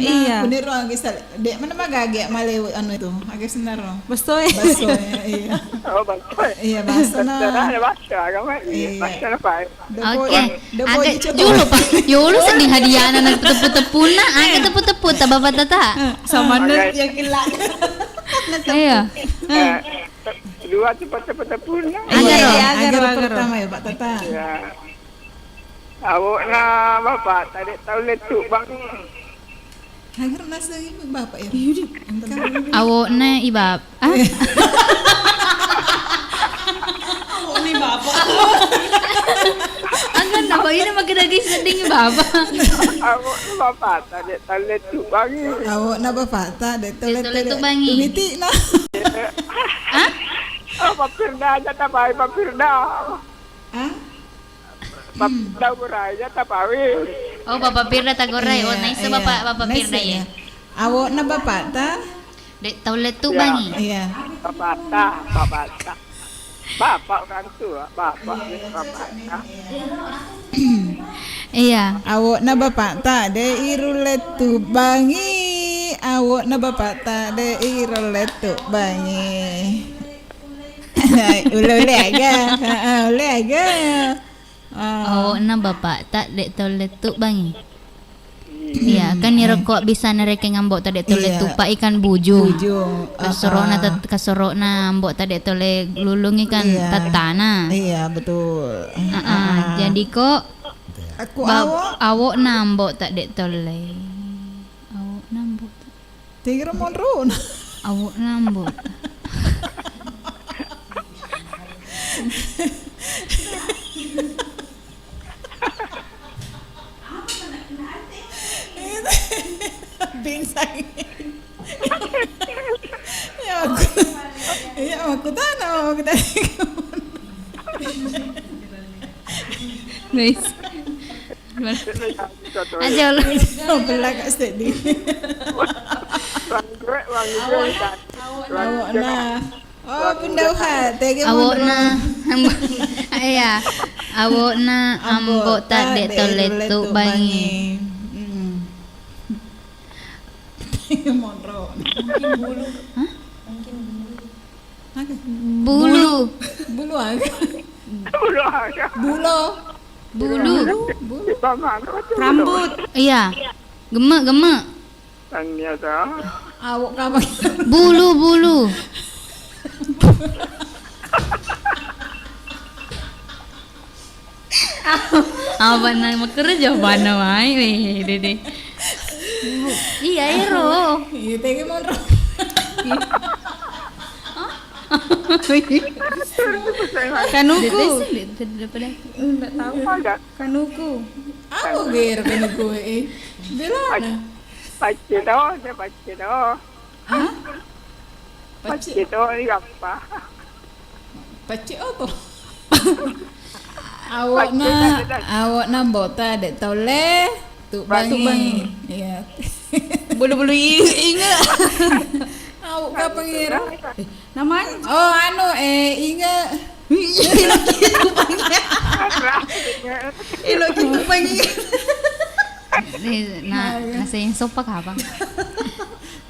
Iya. Bener orang kisah. Dek mana mah gagek male anu itu. Agak senar loh. bestoy. Baso ya, iya. Oh, bagus. Iya, baso na. Ada bahasa agama. Iya. Bahasa apa? oke. Agak dulu Pak. Yulu sedih hadiah anak tepu-tepuna, agak tepu-tepu ta bapak tata. Sama Oke. yang gila. Iya. Dua cepat-cepat pun. Agar pertama ya Pak Tata. Ya. Awak na bapak tadi tahu letuk bang. Agar nasi ibu bapak ya. Awokna ibab. Ah? Ini Bapak. Angkan apa ini makin lagi sedih bapak. Awak na bapak tadi tahu letuk bang. Awak na bapak ta de toilet Toilet tu bangi. Umiti na. Oh, papirda aja tapai papirda. Ah? Papirda buraya tapawi. Oh bapak Pirda tagoray. Oh nice Iya, bapak nice Pirda ya. Awak na bapak ta? Dek toilet tu bangi. Iya. Bapak ta. Bapak kan tua, bapak. Iya. Awak na bapak ta de irulet tu bangi. Awak na bapak ta de irulet tu bangi. Ule aga. Awokna bapak tak dek toilet tu bangi. Iya, kan ni rokok bisa nereke ngambok tak dek toilet tu pak ikan buju. Kasorokna ambok tak dek toilet lulung ikan Iya. tatana. Iya betul. Jadi kok Aku awak awokna ambok tak dek toilet. Awokna ambok. tiga monron. Awokna ambok. Bingsang. Ya aku tanah kita. Guys. Aja lo. Belah kat steady. Awak na. Oh bunda uhat. Awokna iya. Awokna ambok tak dek toilet tu bangi. Monro. Bulu. Bulu aga. Bulu. Rambut. Iya. Gemek. Awak kapan? Bulu. Apa nama kerja mana mai weh dede. Iya ero. Iya tege monro. Kanuku. Daripada Enggak tahu. Kanuku. Aku ger kan gue. Bila na. Pacito. Hah? Pacito ni apa? Paci apa? Awak na bota dek tole tu bangi. Iya. Bulu-bulu ingat. Awak kapan gira? Namanya Oh anu ingat. ilo gitu panggil. nasa yung sopa ka ba?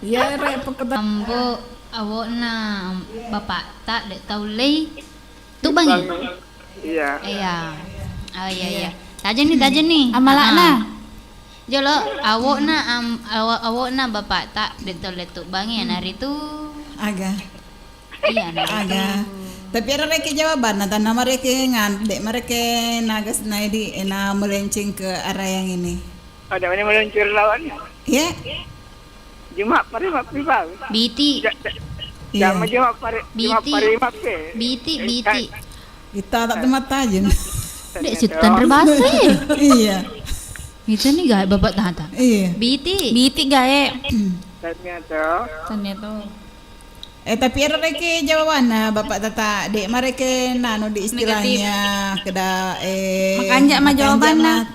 Ya repot kata. Ambo awokna bapak tak dek taulay tu bangi. Iya. Iya. Oh iya. Tajan nih. Amalakna. Jolo awokna bapak tak dek taulay tu bangi hari tu. Aga. Iya Aga. Tapi ada mereka jawaban, nah tanah mereka dek mereka nagas naidi ena melenceng ke arah yang ini. Ada mana meluncur lawan? Ya. Jumat pari mapi bang. Biti. Iya. Jangan Jumat pari. Jumat Biti. pari mapi. Biti. Kita tak tempat tajam. Dek sitan terbasa. Iya. Itu nih gak bapak tata. Iya. Biti gae. Ternyata Ternyata. Tapi reke jawaban bapak tata dek mereka nano di istilahnya keda Makanjak mah jawaban nah.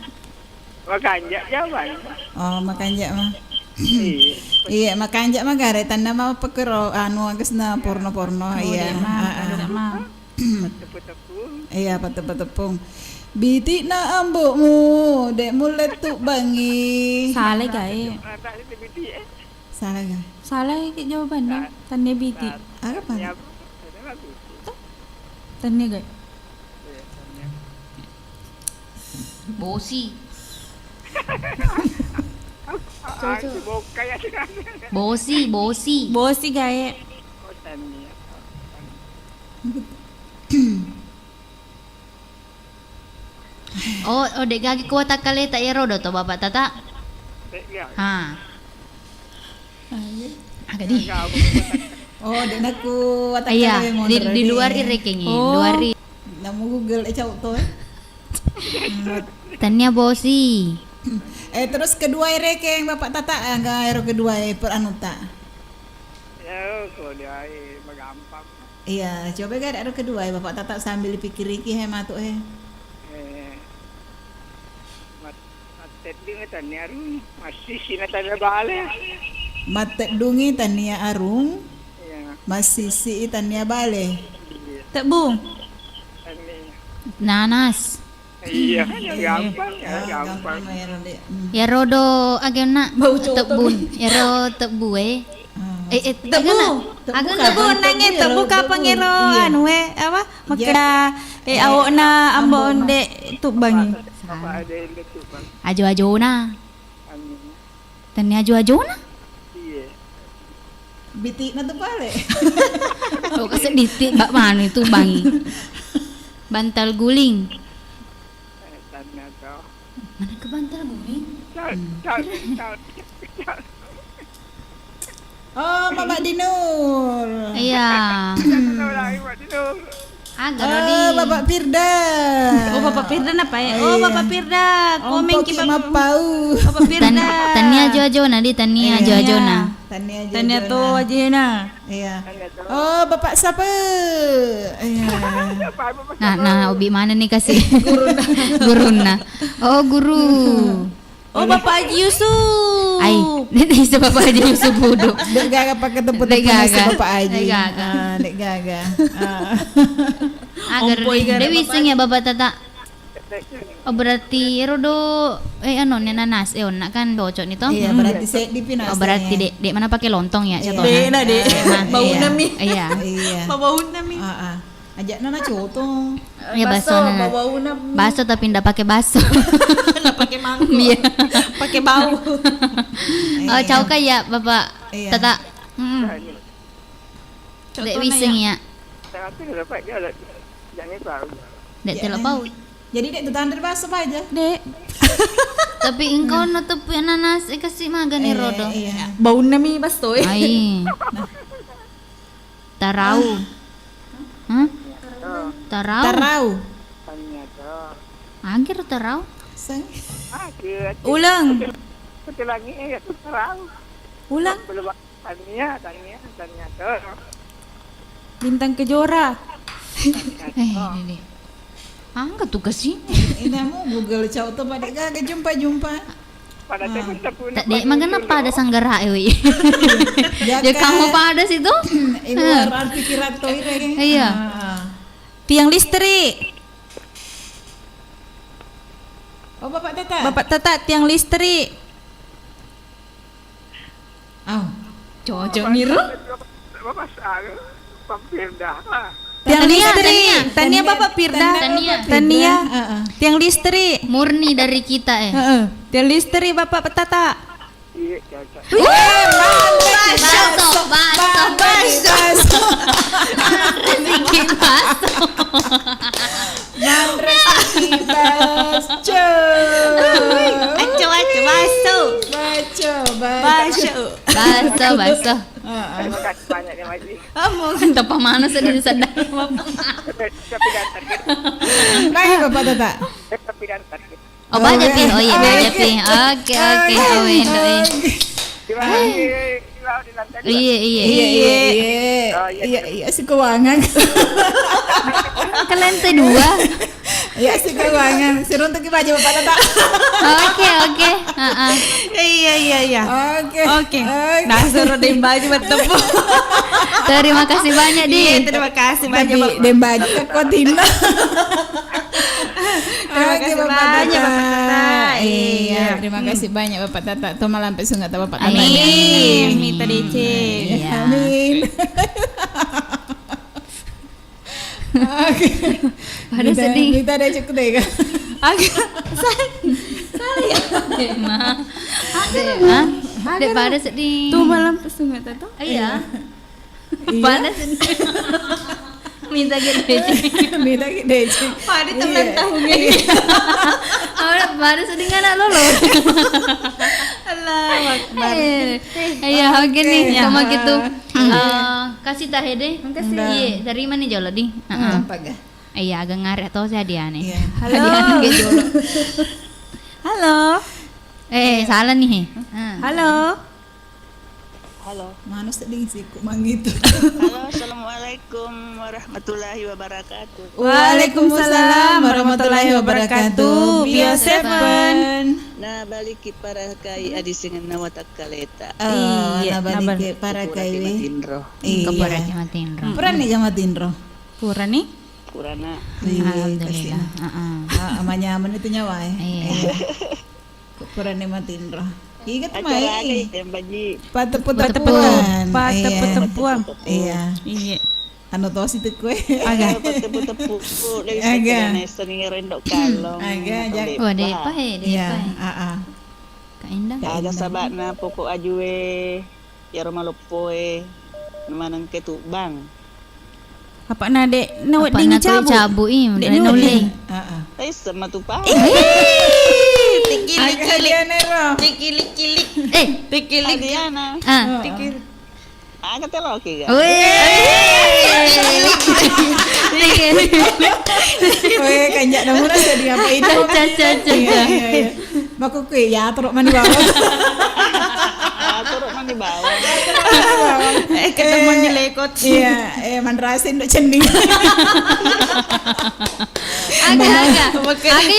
makanya jawaban. Oh makanjak mah. Iya makanjak mah gare tanda mah pekero anu agesna porno-porno iya. Tepung-tepung. Iya patepung. Biti na ambokmu dek mulai tuh bangi. Salah gae. Rata itu biti Salah ga? Salah ke jawabannya. Tanya biti. Apa? Tanya gae. bosi. Kayak Bosi. Bosi gae. Oh dek gagi kuota kali tak ya rodo to bapak tata. Ha. Agak di. Oh dek naku Iya, di luar irekengi, luar i. Namu Google cau to. Tanya bosi. Terus kedua rekeng bapak tata enggak ero kedua per anu tak. Ya, kok dia magampang. Iya, coba kan ero kedua bapak tata sambil pikir iki hemat tuh Matet dinge tanya arung masih sina tanya bale. Matek dungi tania arung, Iya, masih si tania bale. Tebu. tanya. Nanas. Iya, gampang ya, gampang. Ya rodo agena tebun. Ya ro tebu Tebu. Agak tebu nange tebu ka pangero anu apa? Maka awokna ambon dek tubangi. Apa ada yang itu, Bang? Ajo-ajona. Amin. Tanya ajo-ajona. Iya. Biti na tuh bale. Oh kasih ditik bak mana itu bangi. Bantal guling. Tanya kau. Mana ke bantal guling? Ciao. Oh, Bapak Dinur. Iya. Tahu lagi buat itu. Agak Oh, Rodi. Bapak Firda. Oh Bapak Firda apa ya? Oh Bapak Firda. Komen ki Bapak. Bapak Firda. Tania ajo-ajona di tania ajo-ajona. Tanya tuh ajena. Iya. Oh, Bapak siapa? Iya. Nah, ubi mana nih kasih? Guruna. Oh, guru. Oh Bapak Haji Yusuf. Ai, ini sebab Haji Yusuf bodoh. Dek gaga pakai tepuk Dek gaga. Bapak Aji. Dek gaga. Dek gaga. Agar Dewi sing ya Bapak Tata. Oh berarti rodo anu nanas onak kan bocok nih toh. Iya, berarti saya dipinas. Oh berarti dek mana pakai lontong ya contohnya. Dek na dek. Bau nami. Iya. Iya. Bau nami. Heeh. Ajak nana cotong. Ya baso nana. Bau nami. Baso tapi ndak pakai baso. Nggak pakai mangkok. Iya. Pakai bau. Oh cau kayak Bapak Iya. Tata. Dek wiseng ya. Saya tu dapat dia ada jangan tahu. Dek telok bau. Jadi dek tuh dari basuh aja. Dek. Tapi engkau nutup nanas kasih magan nih rodo. Iya. Bau nami basto. Ai. Tarau. Hah? Tarau. Tarau. Tanya kau. Agir tarau. Sang. Ulang. Betul lagi ya tu terang. Ulang. Belum tanya kau. Bintang Kejora. Ini. Angkat tuh kasih. Ini mau Google cau tuh pada gaga jumpa. Pada tepun. Tak dek makan apa ada sanggara ewi. Ya Ya kamu pada situ? Ibu arti pikiran tuh ini. Iya. Tiang listrik. Oh, Bapak Tata. Bapak Tata tiang listrik. Oh. Cocok niru. Bapak saya pampir dah. Tiang Tania, listrik. Tania Bapak Firda. Tania. Tiang listrik. Murni dari kita Tiang listrik Bapak Tata. Iya, cocok. Baso. Sedikit baso. Aco baso. Baso. Terima kasih banyak ya Maji. Entah pa mana sedih sadar. Tapi dan target. Baik Bapak Tata. Tapi dan target. Oh banyak pi. Oh iya banyak pi. Oke. Oh Indo. Terima kasih. Di lantai dua. Iya si keuangan. Ke lantai 2. Iya si keuangan. Si runtuk baju Bapak Tata. Oke. Iya. Oke. Nah, suruh dem baju bertepuk. Terima kasih banyak Di. Iya, terima kasih banyak Bapak. Dem baju ke Kotina. Terima kasih banyak Bapak Tata. Iya, terima kasih banyak Bapak Tata. Tuh malam pesu nggak tahu Bapak Tata. Amin. Minta DC. Iya. Amin. Oke. Pada sedih. Kita ada cukup deh kan. Agak Dek pada sedih. tuh malam pesu nggak tahu. Iya. Pada sedih. Minta gede. Minta deh. Pada teman tahunnya. Pada sedih nggak nak lolo. Allah Akbar. Iya, oke nih, sama gitu. Kasih tahe deh. Makasih. Iya, dari mana jolo di? Apa gak? Iya, agak ngaret tuh si hadiah nih. Iya. Halo. Salah nih. Halo. Halo. Mana sedih sih kok gitu. Halo, assalamualaikum warahmatullahi wabarakatuh. Waalaikumsalam warahmatullahi wabarakatuh. Bio Seven. Nah, balik para kai adi singan nawatak kaleta. Iya, balik para kaiwi. Indro. Kepura Iya. matiin ro. Pura nih sama Tindro. Pura nih. Purana. Alhamdulillah. Amanya aman itu nyawa ya. Iya. Pura nih sama Tindro. Ingat Acara mai. lagi yang baji. Patepuan. Patepuan. Iya. Iya. Anu tos itu kue. Agak tepu-tepu. Dari Agak. sekitar sering rendok kalong. Agak, jak. Wah, depa he, Iya, depa. Kak Indah. Agak sabakna pokok ajue. Ya rumah lopoe. Numanang ketubang. Apa nade nawat Apa dingin nak cabu im, Dek dan nuli. Tapi sama tuh pak. Agak dia nero. Cikilik-cilik. Tikilik. Adiana. Agak teloki kan. Kue kanjak namuna sedih apa itu? Iya. Maku kue ya teruk mani bawah. Turut mandi bawah. Ketemu di lekot. Iya, mandrasin dok cending. Agak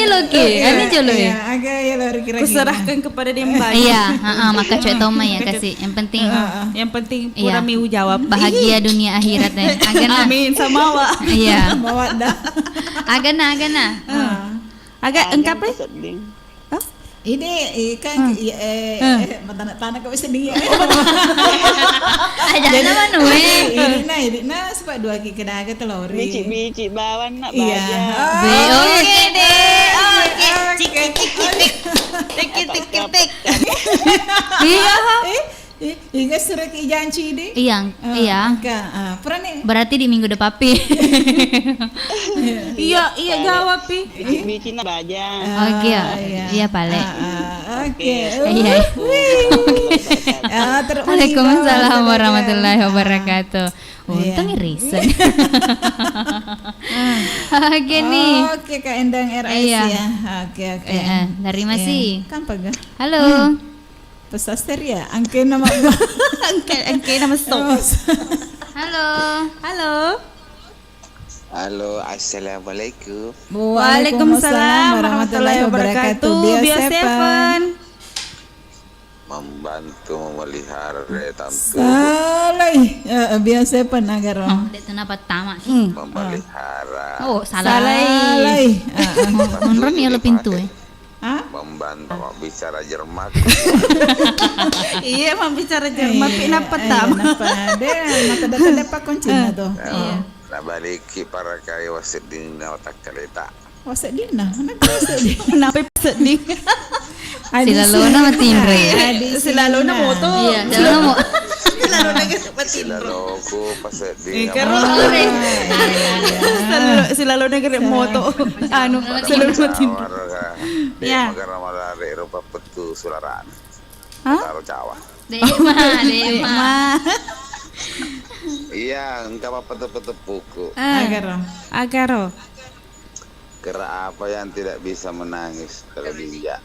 loki. Ini jolo ya. Iya, agak ya lari kira-kira. Kuserahkan kepada Demba. Iya, maka cuek Toma ya kasih. Yang penting Yang penting Iya. pura miu jawab. bahagia dunia akhirat ya. Agana. Amin sama wa. Iya. Bawa dah. Agana. Agak engkap ya? Sedih. Ini kan tanah kau sedih. Jangan mana we. Ini sebab dua kiki kena agak telur. Bici bawan nak Iya. bayar. Oke deh. Oke. Tik. Iya. Hingga surat janji deh. Iya. Pernah nih. Berarti di minggu depan pi. Iya jawab pi. Bici nak baja. Oke. Iya pale. Oke. Iya. Waalaikumsalam warahmatullahi wabarakatuh. Untung irisan. Oke nih. Oke Kak Endang RS Iya. ya. Oke. Dari masih. Kampa ga? Halo. Pesaster ya. Angke nama gua. Angke nama stop. Halo. Halo, assalamualaikum. Waalaikumsalam warahmatullahi wabarakatuh. Bio Seven. Membantu memelihara tante, Salai. Biasa penagar. Dek kenapa tamak? memelihara, Oh, salah. Salai. Menurut ya lo pintu ya. membantu bicara Jerman. Iya mau bicara Jerman pi napa tam. Napa deh mata data depa kuncinya tuh. Nah baliki para kaya wasit di otak kaleta. Wasak dina. Mana wasak dina? Kenapa sedih? Sila lona matindre. Selalu na moto. Iya, sila mo. Selalu na kasi Sila loko pasit di Selalu na kasi moto. Ano? Selalu matin. Ya. Magara malari rupa petu sularan. Taruh Jawa. Dema. Iya, engkau apa petu-petu puku. Agaro. Kera apa yang tidak bisa menangis kalau diinjak?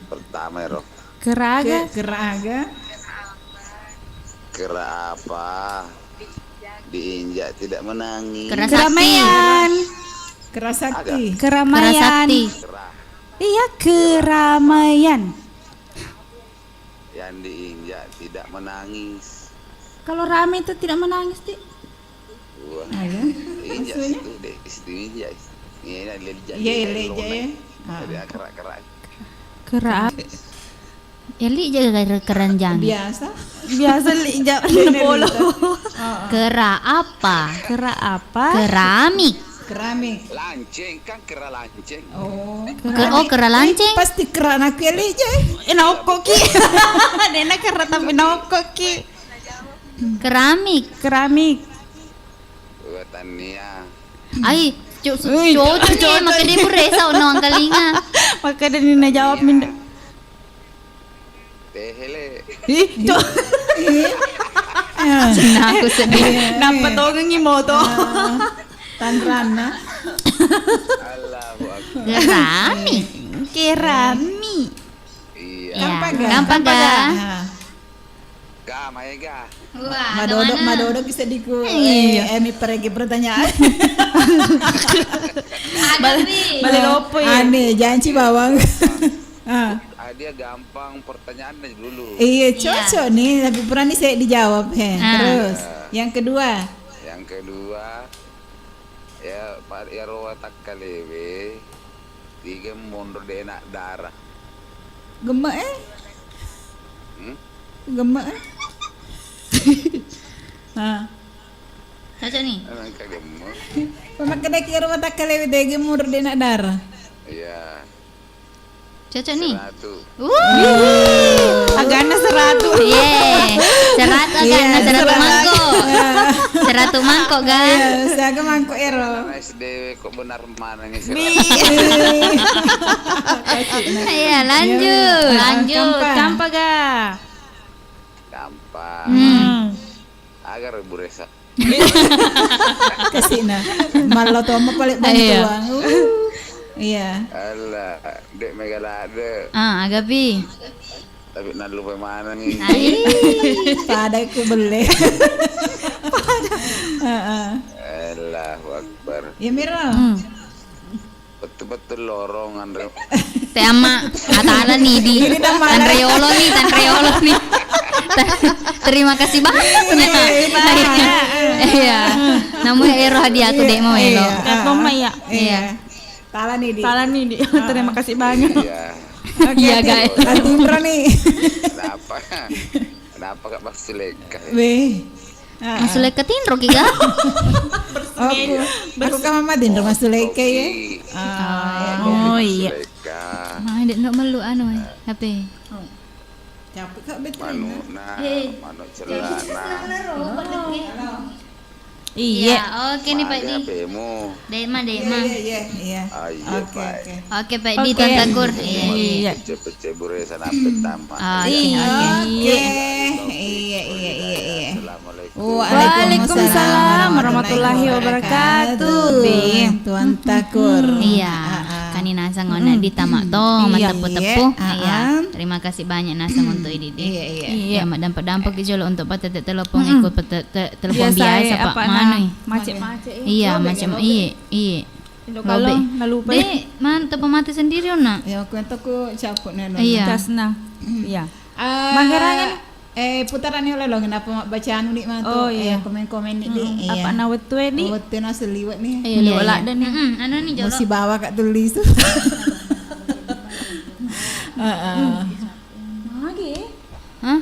Pertama, Roh. Keraga. Keraga. Kera apa diinjak tidak menangis? Kera sakti. Keramaian. Kerasakti. Kera Keramaian. sakti. Kera Iya, keramaian. yang diinjak tidak menangis. Kalau rame itu tidak menangis, Dik. Wah, Ada. injak itu deh, diinjak. Ini ada injak. Iya, leja ya. Ada kerak-kerak. Kera Eli jaga keranjang. Biasa. biasa jawab polo. Kera apa? Kera apa? Keramik. Keramik. Lanceng kan kera lanceng. Oh. Kera lanceng. Pasti keran aku leja. Naoko ki. Nena kera tapi naoko ki. Keramik. Keramik. Tania. Ay, cocok maka dia beresa ono ang kalinga. Maka dan Nina jawab minda. Tehele. Ih, cok. Nah, aku sedih. Nampak tongeng moto. Tanrana. Allahu Akbar. Keramik. Keramik. Iya. Ya, Gampaga. Gampaga. Ga, Maega. Wah, Madodo bisa diku. Mi pergi pertanyaan. Balik lopo ya. Aneh, janji bawang. Dia gampang pertanyaannya dulu. Iya, cocok nih, tapi pernah nih saya dijawab. Terus, yang kedua. Yang kedua, ya Pak Yarwa Takkalewe, 3 mundur dia nak darah. Gemek Gemek Cocok nih. Emang kagemuk. Pemakaian kira rumah tak kali dege mundur dia nak darah. Iya. Cocok nih. 100. Agana 100. Ye. 100 agana 100 mangkok. 100 mangkok ga. Saya ke mangkok ero. SDW kok benar mana nih? Iya, lanjut. Lanjut. Kampaga. Gampang. Agar Bu Resa. Kasih nah. Malah toma paling bantuan. Iya. Alah, dek megalade. Agapi. Tapi nak lupa mana nih? Pada aku beli. Allahu Akbar. Ya Mira. Betul-betul lorong Andre. Tema atala nih di Tanreolo nih. Terima kasih banget. Iya. Namun ero hadiah aku dek mau elo. Mama ya. Iya. Tala nih di. Salah nih, Di. Terima kasih banyak. Iya. Iya guys. Timra nih. Kenapa? Kenapa Kak Mas Suleka? Weh. Masuk ke tinro kiga. Aku kan mama din rumah Suleka ya. Oh iya. Mah dek nak melu anu HP. Capek kak betul. Manu celana. Iya. Oke nih Pak Di. HPmu. Dema. Iya. Oke. Oke Pak Di Tuan Takur. Iya. Cepet bure sana pertama. Iya. Assalamualaikum. Waalaikumsalam warahmatullahi wabarakatuh. Tuan Takur. Iya. Kani nasang ngona di tamak tong tepu-tepu. Iya. Terima kasih banyak nasang untuk ini. Iya. Mak dampak-dampak dijolo untuk patet telepon ikut telepon biasa Pak Manu. Macet-macet. Iya, macam iya. Kalau nggak lupa. Dek, mantap pemati sendiri ona. Ya aku aku caput nih. Iya. Kasna. Iya. Manggarangan putaran oleh lo kenapa mak bacaan nih mah Oh, tuh iya. komen-komen nih Apa nawat tuh di? Wetu nasi liwat nih. Iya, liwat dan nih. Anu nih jolo. Mesti bawa kak tulis tuh. Hah?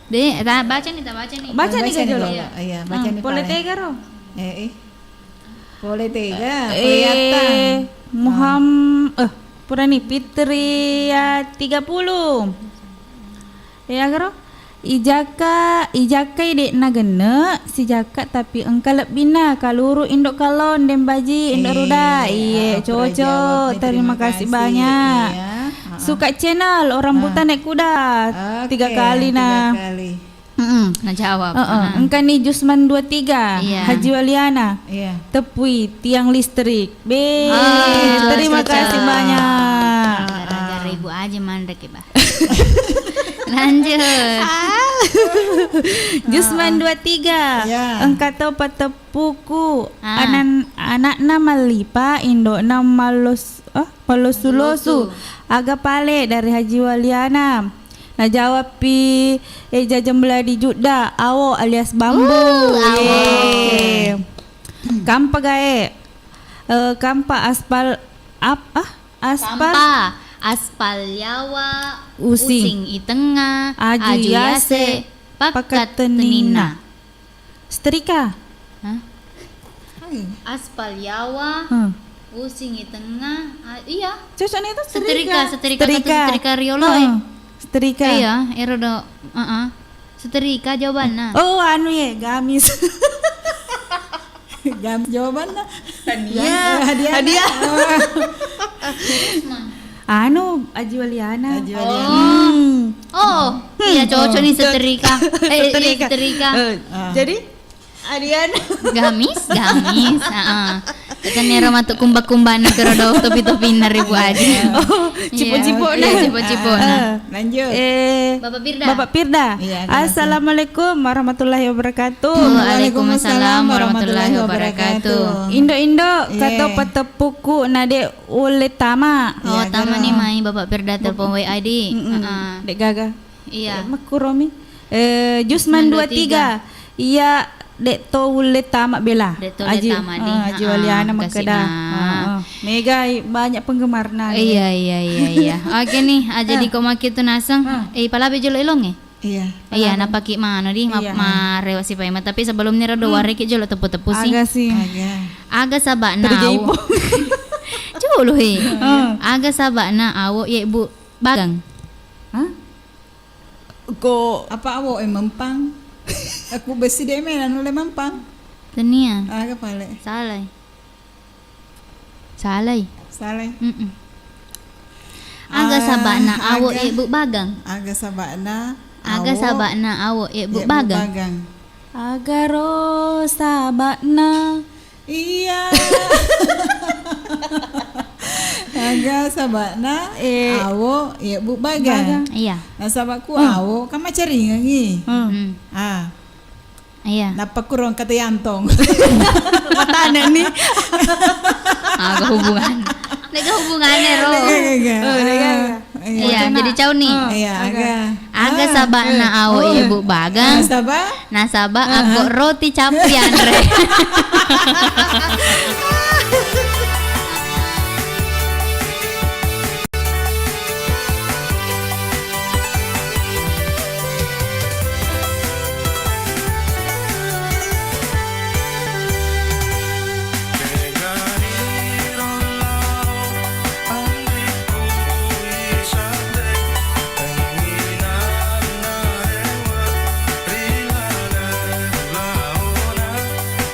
Dek, baca nih. Baca nih dulu. Iya, baca nih. Boleh tega roh. Boleh tega. Kelihatan. Muhammad Purani Fitria 30. Ya karo? Ijaka ide nagene si jaka tapi engkalep bina kaluru indok kalon dem baji indok ruda. Iya, cocok. Terima kasih banyak. Suka channel orang buta naik kuda 3 kali nah. Nah jawab. Engkau nih Jusman 23, Iya. Haji Waliana. Iya. Tepui tiang listrik. Ah, Terima cocok. kasih banyak. Gara-gara ibu aja mandek ya, Bah. Lanjut. Jusman 23. Ya. Engkau tahu patepuku. Ah. Anak nama lipa Indo nama malosulosu. Aga pale dari Haji Waliana. Nah jawab pi jajam beladi juda awo alias bambu. Yeay. Kampa gae. Kampa aspal aspal Aspal Yawa Using. Itenga Aju Yase, Pakat Tenina. setrika. Hah? Aspal Yawa Using Itenga iya Cocok itu setrika setrika Riolo setrika. iya erodo setrika jawabannya. Oh anu ya gamis. Jawabannya Hadiah. Anu Haji Waliana. Oh iya cocok nih setrika setrika Jadi Adian gamis kan nero matuk kumba-kumbana kerodo topi-topi ribu aja. cipo-cipo Iya, cipo-cipo Lanjut. Bapak Pirda. Iya, Assalamualaikum warahmatullahi wabarakatuh. Waalaikumsalam warahmatullahi wabarakatuh. Indo Iya. kata petepuku nade ule tama. Oh tama nih mai Bapak Pirda telepon WA di. Dek gaga. Iya. Makuromi. Jusman 23. Iya dek to ule tama bela. Dek to ule tama di. Haji Waliana kasih makada. na. Mega banyak penggemarna. Iya. Oke nih, jadi kau makin tu nasang. Palabi jolo ilong Iya. Iya, napaki mana di Iya. marewa si Paima. Tapi sebelum ni rado wari ki jolo tepu-tepu sih. Agak sih. Aga sabak na Terjaipo. awo. Jolo he. Aga sabak na awo ya ibu bagang. Ko Apa awo mempang? Aku besi deh menan oleh mempang. Tenia. Aga pale. Salah. Saleh. Aga sabak na awo ya ibu bagang. Aga sabakna. Aga sabak na awo ya ibu bagang. agaro sabakna. Iya. Aga sabakna awo ya bu bagang. Iya. Nah sabakku awo kan macam ringangi. Iya. Napa kurang kata yantong. Matane nih. Aga hubungan. Nega hubungannya ro. Iya, jadi cau nih. Iya, Aga sabakna awo ibu bagang. Nasaba aku roti capian re.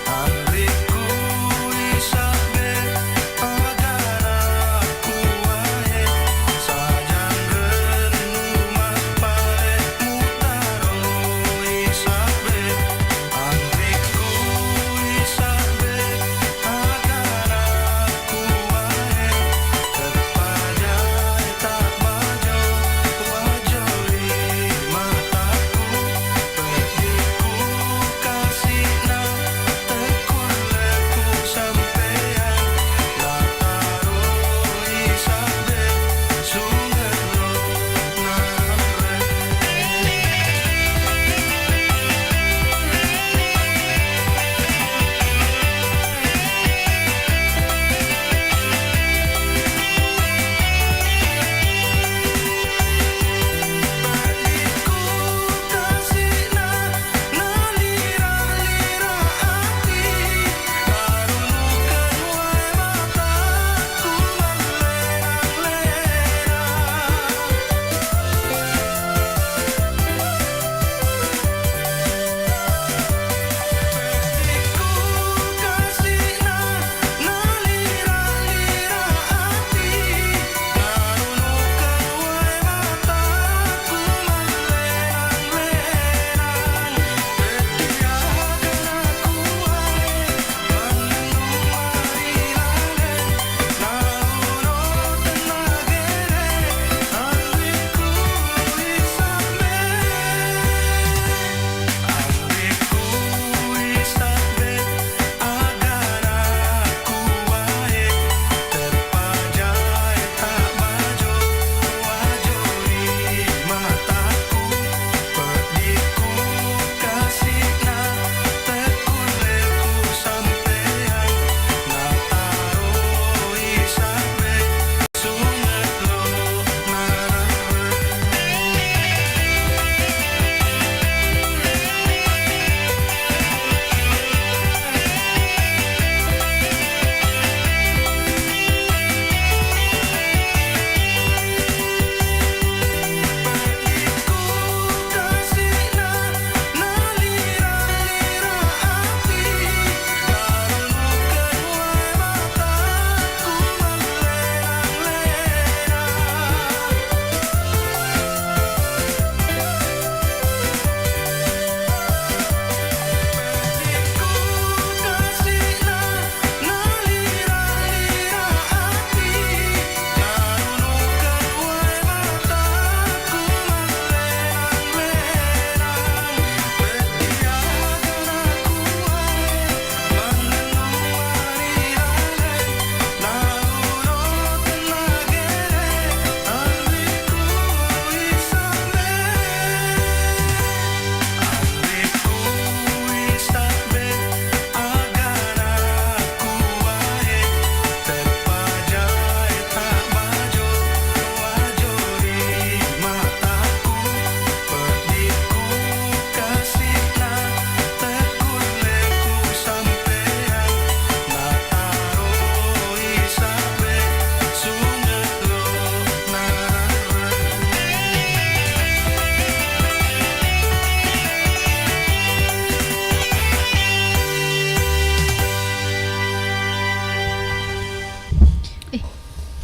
Andriku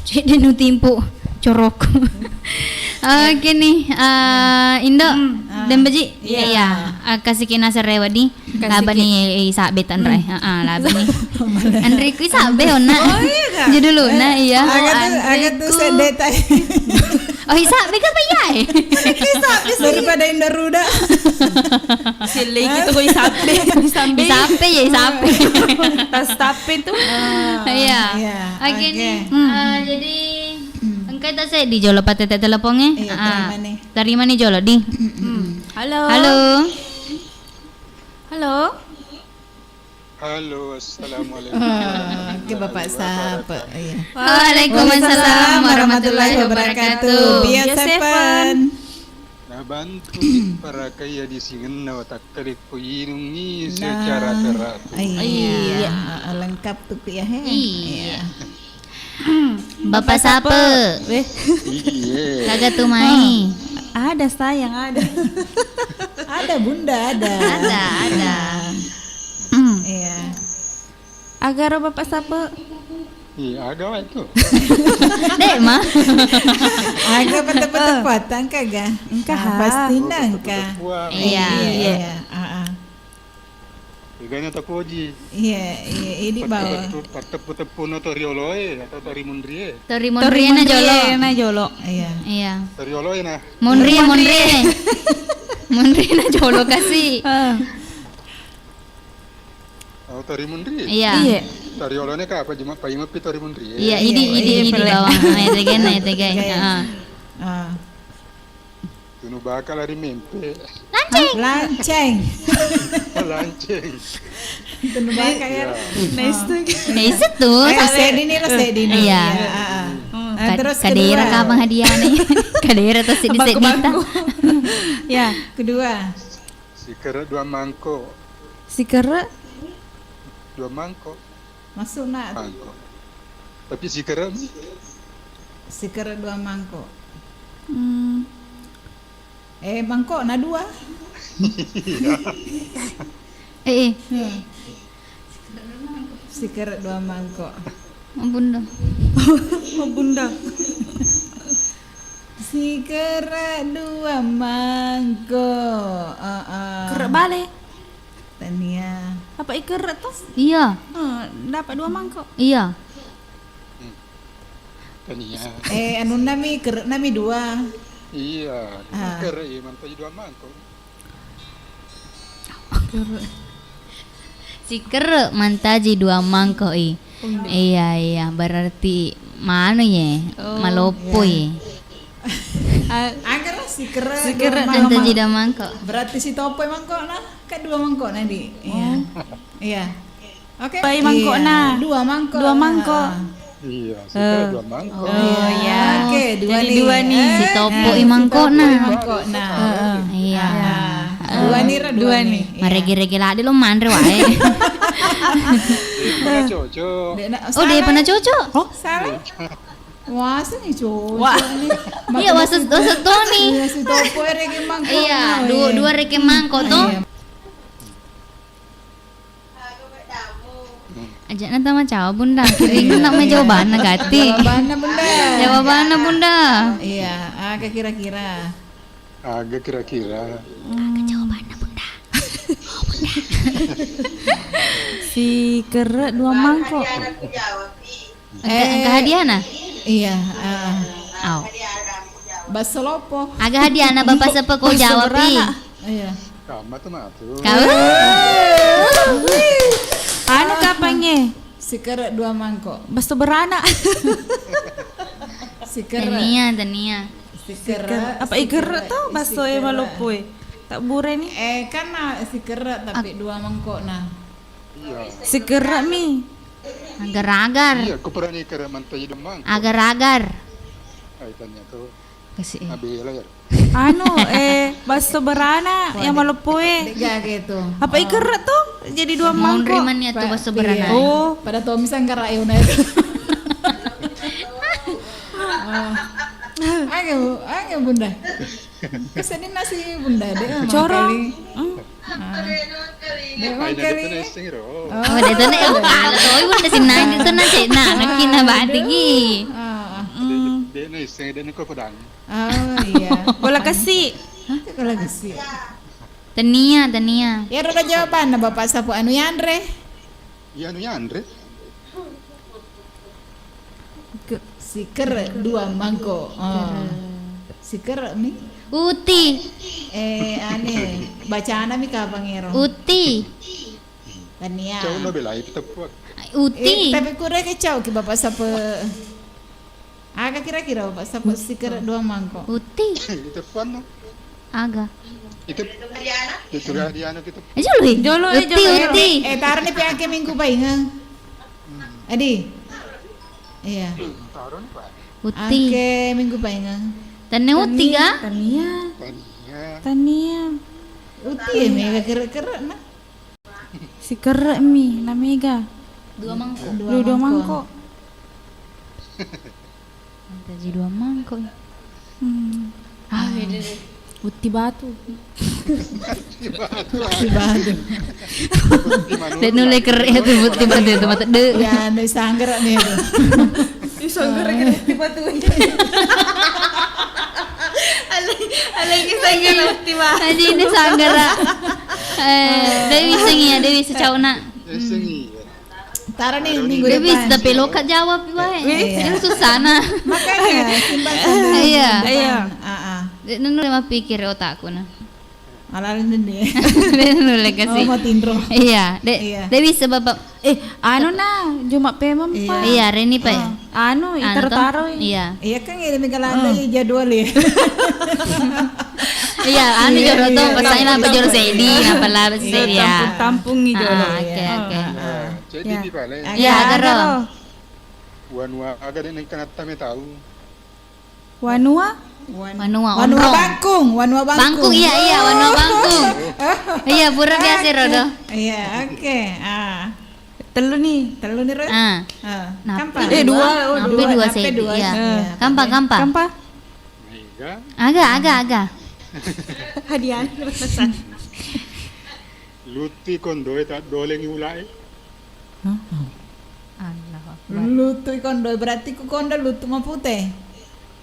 Cik dia nu timpu corok. Oke nih, Indo dan Beji, iya, kasih kena serewa di, laba nih sabetan rai, laba nih, Andre kui sabe ona, jadi dulu, nah iya, agak tuh sedeta. oh isabe ka ba yai? Daripada Indo Ruda. Silay gitu ko isabe. Isabe ya isabe. Tas tape tuh. Iya, oke nih, jadi engkau tak saya di jolo patete teleponnya, terima nih jolo di. Halo. Halo, assalamualaikum. Ke Bapak Sapa. Iya. Waalaikumsalam warahmatullahi wabarakatuh. Biar Seven. Nabantu para kaya di singen na watakalik ko inungi secara teratur. Iya. Lengkap tuh ya. Iya. Bapak siapa? Iya. Kagak tuh mai. Ada sayang, ada. Ada Bunda, ada. Ada. Iya. Agar Bapak siapa? Iya, agak itu. Dek mah. Agak patah-patah kagak? Pasti nangka. Iya. Iganya tak koji. Iya, ini bawah. Tepu-tepu no torioloy atau tori mundrie. Tori na jolo. Jolo. Iya. Torioloy na. Mundrie. Mundrie na jolo kasih. Oh, tori mundrie. Iya. Torioloy ka apa jema payung pi tori mundrie. Iya, ini bawah. Nah, itu gay. Tunu bakal hari mimpi. Lanceng. Lanceng. Tunu bakal ya. Nice tuh. Rasedini. Iya. Terus kadera ka bang hadiah nih. Kadera tuh sedikit kita. Ya, kedua. Sikara 2 mangkok. Sikara 2 mangkok. Masuk nak. Mangkok. Tapi sikara 2 mangkok. Mangkok na 2. Sikara 2 mangkok. Bunda. Sikara 2 mangkok. Kerak balik. Tania. Apa iker tuh? Iya. Dapat 2 mangkok. Iya. Tania. Anu nami kerak nami 2. Iya, sikara mantai 2 mangkok. Siker mantaji 2 mangkok Iya, berarti mana ya? Malopo ya. Agar sikara mantaji 2 mangkok. Berarti si topo mangkok nah, kan 2 mangkok nanti. Iya. Oke. Bayi mangkok nah. 2 mangkok. 2 mangkok. Iya, sikara 2 mangkok. Ya. Oke, 2 nih. Si topo mangkok nah. Iya. 2 nih, 2 nih. Maregi-regi lah lo mandre wae. Pernah cocok. Oh, dia pernah cocok. Oh, salah. Wah, sini cocok nih. Iya, wasut tuh nih. Iya, si topo regi mangkok. Iya, 2 regi mangkok tuh. Ajak nanti sama cawa Bunda, kirim nak mau jawaban gati. Jawabannya Bunda. Iya, agak kira-kira. Agak kira-kira. Agak jawabannya Bunda. Oh Bunda. Si kerak 2 mangkok. Agak hadiah nah? Iya. Aw. Bakso lopo. Agak hadiah nah bapak sepe kau jawab Iya. Kamu tuh matu. Kau? Anu kapangnya? Sikara 2 mangkok. Bakso beranak. Sikara. Tania. Sikara. Apa iker tuh bakso yang Malopo? Tak bure nih. Kan sikara tapi 2 mangkok nah. Iya. Sikara mi. Agar-agar. Iya, aku pernah nih kira mantai 2 mangkok. Agar-agar. Kaitannya tuh. Kasih. Nabila ya. Anu bakso beranak yang Malopo. Tiga gitu. Apa iker tuh? Jadi 2 mangkok. Rimannya tuh bakso beranak. Oh, Pada Tommy sangkara ayuna itu. Ayo Bunda. Kesini nasi Bunda deh. corong. Ay, nandito na yung singiro. Oh, dito na yung pala. Oh, Bunda sinay dito na cek na nakina ba digi. na iseng dan ko pedang. Oh iya. Bola kasih. Kalau gesi. Tania. Ya ada jawaban Bapak Sapu anu Yandre. Ya anu ya Andre. Siker 2 mangkok. Oh. Siker mi. Uti. Ane bacaan mi ka pangero. Uti. Tania. Cau no belai tepuak. Uti. Tapi kurang kecau ki Bapak Sapu. Agak kira-kira Bapak Sapu siker 2 mangkok. Uti. Itu fun no. Aga. Itu Diana kita. Jolo. Uti. Taruh ni piang ke minggu paingan. Adi. Iya. Taruh Pak. Uti. Ke minggu paingan. Tane uti ga? Tania. Uti ya mega kira-kira na. Si kerek mi namega. 2 mangkok. Dua mangkok. Jadi 2 mangkok. Uti batu. Batu. Dan nulai kerek itu uti batu itu mata de. Ya, nih sangger nih itu. Sangger uti batu. Alagi sangger uti batu. Aji ini sanggara. Dewi sengi ya, Dewi secauna. Sengi. Taruh nih minggu Dewi depan. tapi lokat jawab bae. Itu susah nah. Makanya simpan Iya. Iya. Mah pikir otakku nah. Alalin deh. Nulai kasih. Mau tindro. Iya, Iya. Dewi sebab Anu na, Jumat pemem pa. iya Reni pa. Anu, itaro-taro. Iya. Iya kan ini megalanda ya jadwal ya. Iya, anu jodoh tuh pesain apa jodoh Sedi, apalah Sedi ya. Tampung nih jodoh. Oke. Jadi di pale. Iya, agaro. Wanwa aga den kana tame tahu. Wanua? Wanua Bangkung. Bangkung iya, wanua bangkung. Iya, pura biasa rodo. Iya, oke. Telu nih Ro. Kampa. Dua Sedi. Iya. Kampa. Kampa? Aga. Hadiah. Luti kondoe tak doleng ulai. Allah. Lutu kondo berarti ku kondo lutu mah putih.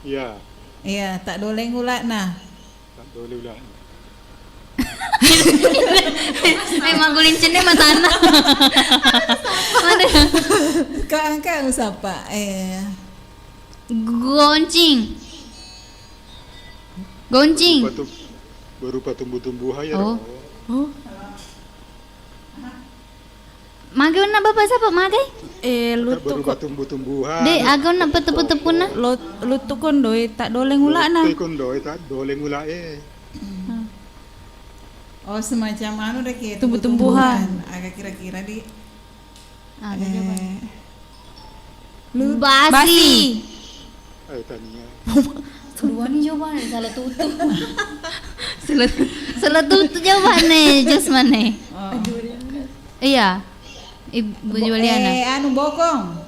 Iya, Iya, tak doleng ulak nah. tak doleng ulai. Emang gulincene mah tanah. Kau angka siapa? Goncing. Berupa tumbuh-tumbuhan ya. Oh. Mage na bapak siapa mage? Berupa tumbuh-tumbuhan. De agaw na petu-petu na. Lutu kondoy tak doleng ula na. Luti kondoe tak doleng ulai. Oh, semacam anu deh kayak Tumbuh-tumbuhan. Agak kira-kira di Basi. Tania. Kedua nih jawaban salah tutup. Salah tutup jawabannya just mana? Iya. Ibu Juliana. Anu bokong.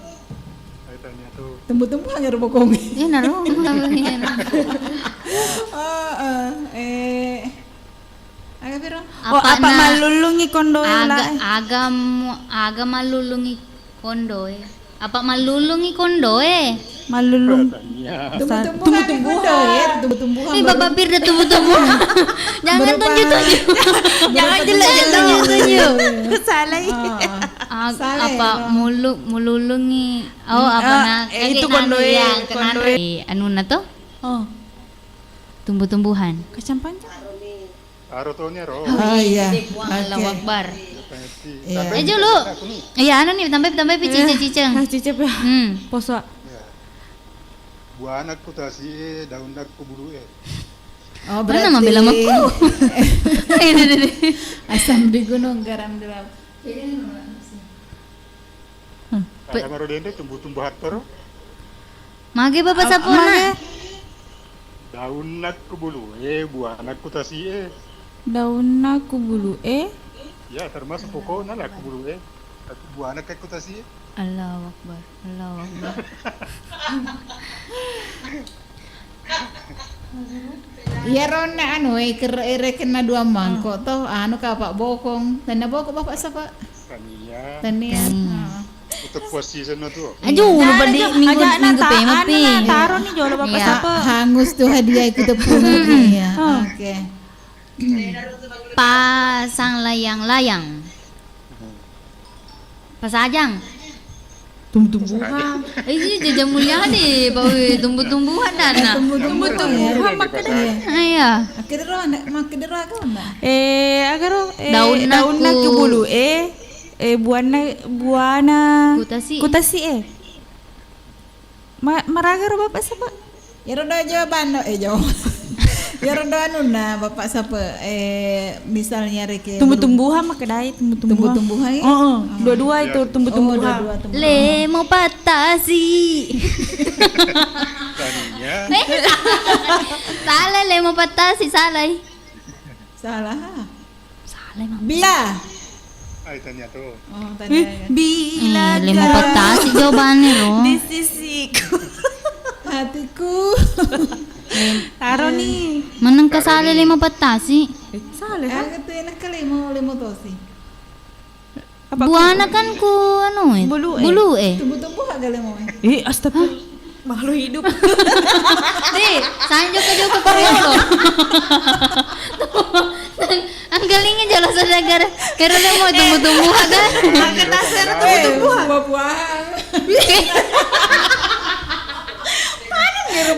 Tania tuh. Tumbuh-tumbuhan ya bokong. Iya naruh. Agak biro. Apa malulungi kondoy ula? Aga malulungi kondoe. Apa malulungi kondoe? Malulung. Tumbuh-tumbuhan. Tumbuh-tumbuhan. Ini bapak bir dah tumbuh-tumbuhan. Jangan tunjuk-tunjuk. Jangan tunjuk. Salah. Apa mululungi. Oh apa na? Itu kondoe. Anu na to? Oh, Tumbuh-tumbuhan. kacang panjang. Arotonya ro. Oh iya. Allahu Akbar. Sampai Julu. Iya anu nih tambah cicing. Cicip ya. Poso. Buah anak putasi daun nak kuburu Oh, Mana mah bilang aku? Asam di gunung garam di laut. Ada marodende tumbuh-tumbuhan toro. Mage bapak sapuna. Daun nak kubulu buah anak putasi Daun aku bulu Ya termasuk pokoknya lah kubulu tapi buah anak kutasi Allahu Akbar. Iya rona anu kere kena 2 mangkok toh anu ka Pak Bokong. Tanda bokong bapak siapa? Tania. Tania. Tepuasi sana tuh. Aduh, lupa di minggu pema pi. Taruh nih jolo bapak Iya. siapa? Hangus tuh hadiah ikut tepung ya. Oke. Pasang layang-layang. Pasajang. Tumbuh-tumbuhan. Ini jajan mulia deh, tumbuh-tumbuhan dan. Tumbuh-tumbuhan makanya. Iya. Makedera kau enggak? Agar Daunna daunna ku- ke bulu buana Kutasi. Maragar bapak siapa? Ya roda jawaban jawab. Ya roda na bapak siapa? Misalnya reke Tumbuh-tumbuhan mah kedai tumbuh-tumbuhan. tumbuh-tumbuhan. Dua-dua itu tumbuh-tumbuhan. Lemo patasi. Tadinya Salah lemo patasi salah. Salah. Salah mah. Bila. tanya tuh. Oh, tadi. Bila Lemo patasi jawabannya loh. di sisiku Hatiku. taruh nih. Meneng ke salah lemo patasi. Salah. Aku tuh enak kali mau tosi. Buana kan ku anu Bulu, bulu Tumbuh-tumbuh agak lemon. Astagfirullah. Makhluk hidup. Deh, sanjo ke Korea. Anggalingnya jelas saja gara lemo tumbuh-tumbuh ada. Makan dasar tumbuh-tumbuhan. Buah-buahan.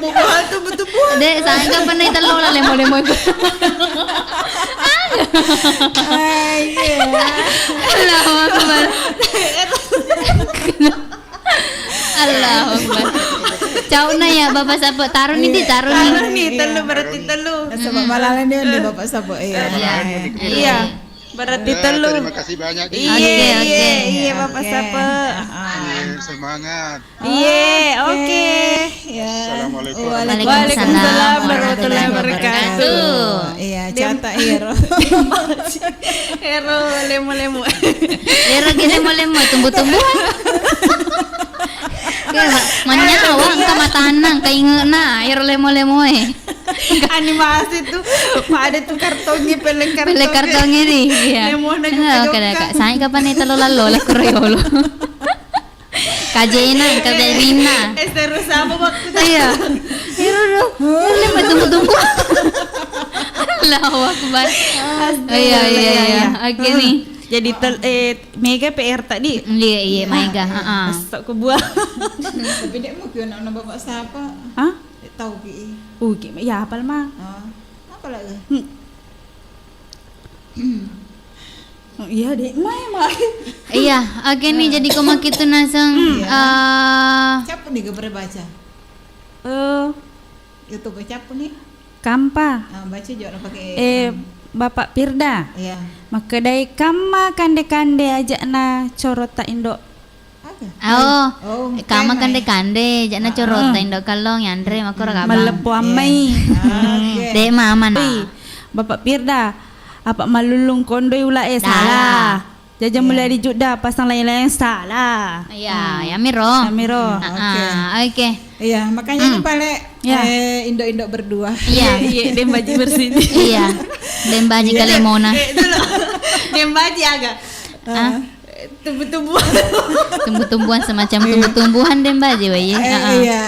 Buah-buahan tumbuh-tumbuhan. Dek, sanjo pernah telo lah lemo-lemo itu. Iya. Allahu Akbar. Allahu Akbar. Cauna ya Bapak Sapo, taruh nih ditaruh Taruh nih. nih telu berarti telu. Sebab malalan dia di bapak sapo iya. Iya. Berarti telu. Terima kasih banyak. Di. Iya bapak siapa? Semangat. Iya, oke. Ya. Assalamualaikum. Waalaikumsalam warahmatullahi wabarakatuh. Iya, catat hero. Hero lemo-lemo. Lera gini lemo tumbuh-tumbuhan. Menyawa engka matanang kaingeuna air lemo-lemo Animasi tuh ada tuh kartonnya pelek kartongnya nih. Iya. Lemona Oke, Kak. Saya kapan nih telo lalo lah kureyolo. Kajena, kajena. Terus apa waktu Iya. Iya, lemo tumbuh-tumbuh. Allahu Akbar. Iya. Oke nih. Jadi Mega PR tadi. Iya, Mega. Stok ke buah. Tapi dia mau kena nama bapak siapa? Hah? Tahu ki. Ya apal mah. Apa lagi? Iya deh, mai. Iya, oke nih jadi koma kita nasang Siapa nih gue baca? YouTube siapa nih? Kampa. Baca juga pakai Bapak Pirda. Iya. Makedai kama kande-kande ajakna corota Indo. Kama kande-kande jana corota Indo kalong yandre makora kabang. Malepo amai. Dek maman. Bapak Pirda, apa malulung kondoi ula salah. Jajah mulai di Juda pasang lain-lain salah. Iya, ya Miro. Oke. Iya, makanya ini paling Indo-Indo berdua. Iya, dem baji bersih. Iya. Dem baji kalemona. Dem baji agak. Tumbuh-tumbuhan. Tumbuh-tumbuhan semacam tumbuh-tumbuhan dem baji we ya. Iya.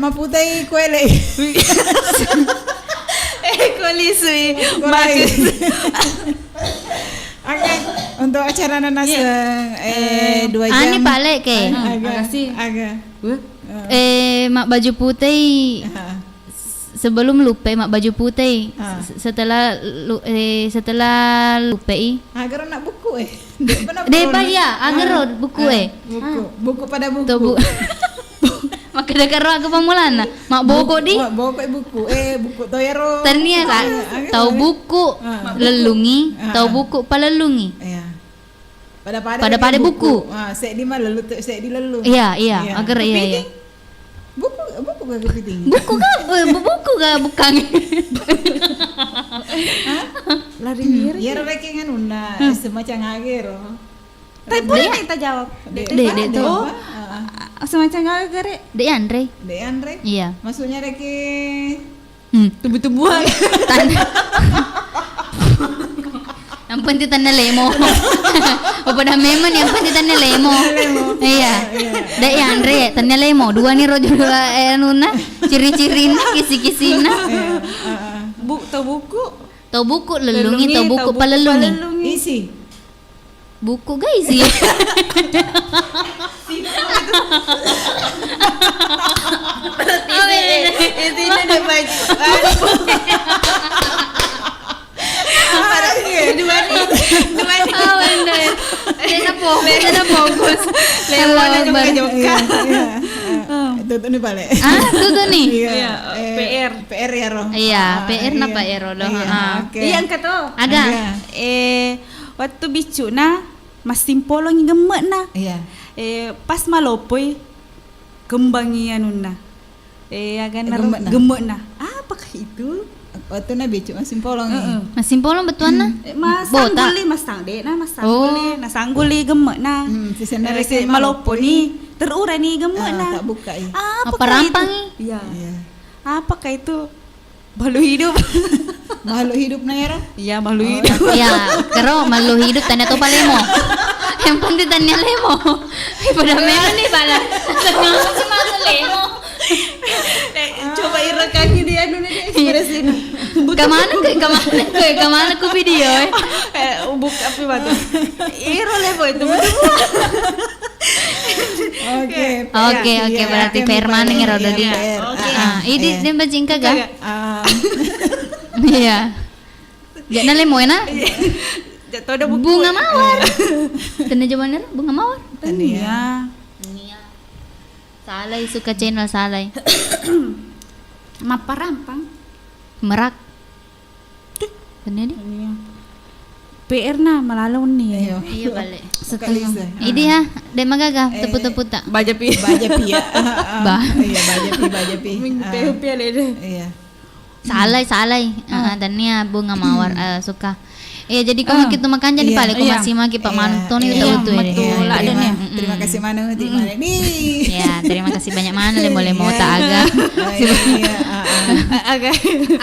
Maputai kuele. Kolisui. Bagus. Oke, untuk acara nanaseng 2 jam. Ani balik ke. Agak. Mak baju putih. Sebelum lupa mak baju putih. Setelah lupa agar nak buku Deba ya, agar buku buku pada buku. Maka dah karo aku pamulana. Mak boko di. Mak boko buku. Buku toyero. Ternia kak. Tahu buku lelungi, tahu buku palelungi. Iya. Pada buku. Sek di mana lalu sek di lalu. Iya, agar iya. Buku gak kepiting. Buku gak bukan. Lari diri. Ya rekengan una semacam ager. Tapi boleh kita jawab. Dek tuh. Semacam agak Dek Andre. Dek Andre. Iya. Maksudnya tumbuh-tumbuhan. Yang penting tanda lemo. Pada memang yang penting tanda lemo. Iya. Dek ya Andre, tanda lemo. Dua nih rojo nuna, ciri-cirina, kisi-kisina. Tau buku. Tau buku lelungi, tau buku palelungi. Isi. Buku guys ya. Isinya ada baju. Dua nih. Dia fokus. Lemonnya juga. Itu nih balik. Itu nih. Iya. PR ya Roh. Iya, PR napa ya Roh. Iya angkat tuh. Ada. Waktu bicu na mas simpolo ngi gemek na. Iya. Pas malopoi kembangi anuna. Agan gemek na. Apakah itu? Waktu na bicu mas simpolong. Mas simpolong betuan na? Mas sangguli, mas sangde na, mas sangguli. Na sangguli gemek na. Si malopo ni terurai ni gemek na. Tak buka ya. Apa rampang? Iya. Apakah itu? Makhluk hidup. Makhluk hidup na ya Roh? Iya, makhluk hidup. Iya, kero makhluk hidup tanda topa lemo. Yang penting tanda lemo. Pada memang nih pala. Masih masuk lemo. Coba irekannya dia dulu deh ekspresi. Kemana ku video? Buka apa batu? Iro lemo itu betul. Oke, berarti Firman ngira udah dia. Ini dia bajingka ga? Iya. Jangan lemo na? Jatuh ada buku. Bunga mawar. Tanda jawabannya bunga mawar. Iya. Salai suka channel salai. Maparampang. Merak. Tanda dia. PR na malalon ni. Iya balik. Sekali. Ini ya, dek magaga tepu-tepu tak. Baja pi ya. Iya, baja pi. PUP ada. Iya. Salai. Tania bunga mawar suka. Iya jadi kalau kita makan jadi paling aku masih maki Pak Manton itu betul ya. Terima kasih Manu nih. Ya terima kasih banyak Manu boleh mau tak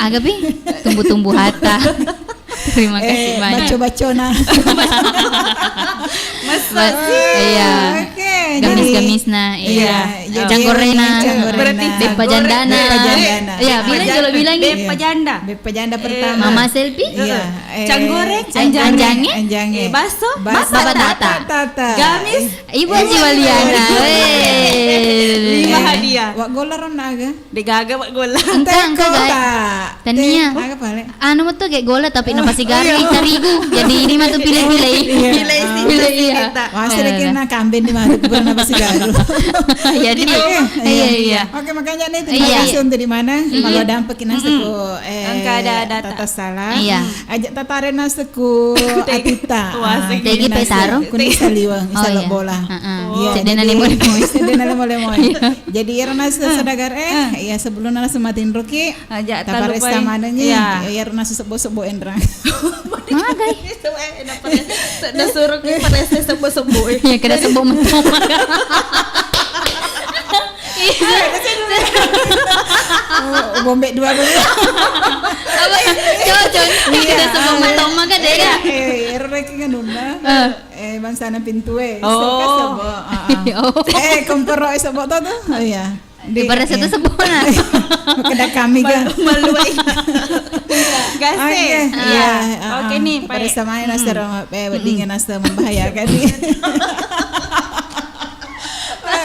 agak pi tumbuh hatta. Terima kasih banyak. Baco-bacona. Iya. Gamis-gamisna. Iya. Cangkorena. Berarti Bepa jandana. Iya, bilang Bepa janda. Bepa janda pertama. Mama selfie. Iya. Canggoreng. Anjange. Baso. Bapak Tata. Gamis. Ibu Haji Waliana. 5 hadiah. Wak gola ron aga. Degaga wak gola. Engkang guys. Tania. Aga pale. Anu mah tuh kayak gola tapi na pasi garing tarigu. Jadi ini mah tuh pilih-pilih. Iya. Wah, kena kambing di mana pernah pasi garu. Jadi iya. Oke, makanya nih terima kasih untuk di mana kalau dampekin naseku Angka ada tata salah. Iya. Ajak tatarin naseku Atita. Tegi pesaro. Kuning saliwang, salah bola. Iya. Sedena lemo-lemo. Jadi irna sedagar ya sebelum nana sematin Roki ajak taparesta mananya ya irna sesebo-sebo endra. Magai. Sudah suruh ke parese sebo-sebo. Ya kena sebo mentok. Bombek 2 kali. Apa? Coba kita sebo mentok mah kan dia. Reki kan nuna. Bangsana pintu Oh. Komporo sebo to tuh. Oh iya. Di pada satu sebo na. Kada kami kan. Malu Gase. Iya. Oke nih, pada sama nasta wedding nasta membahayakan nih.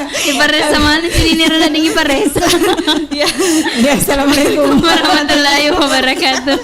Ibarat sama di sini rada dingin pares. Ya, assalamualaikum warahmatullahi wabarakatuh.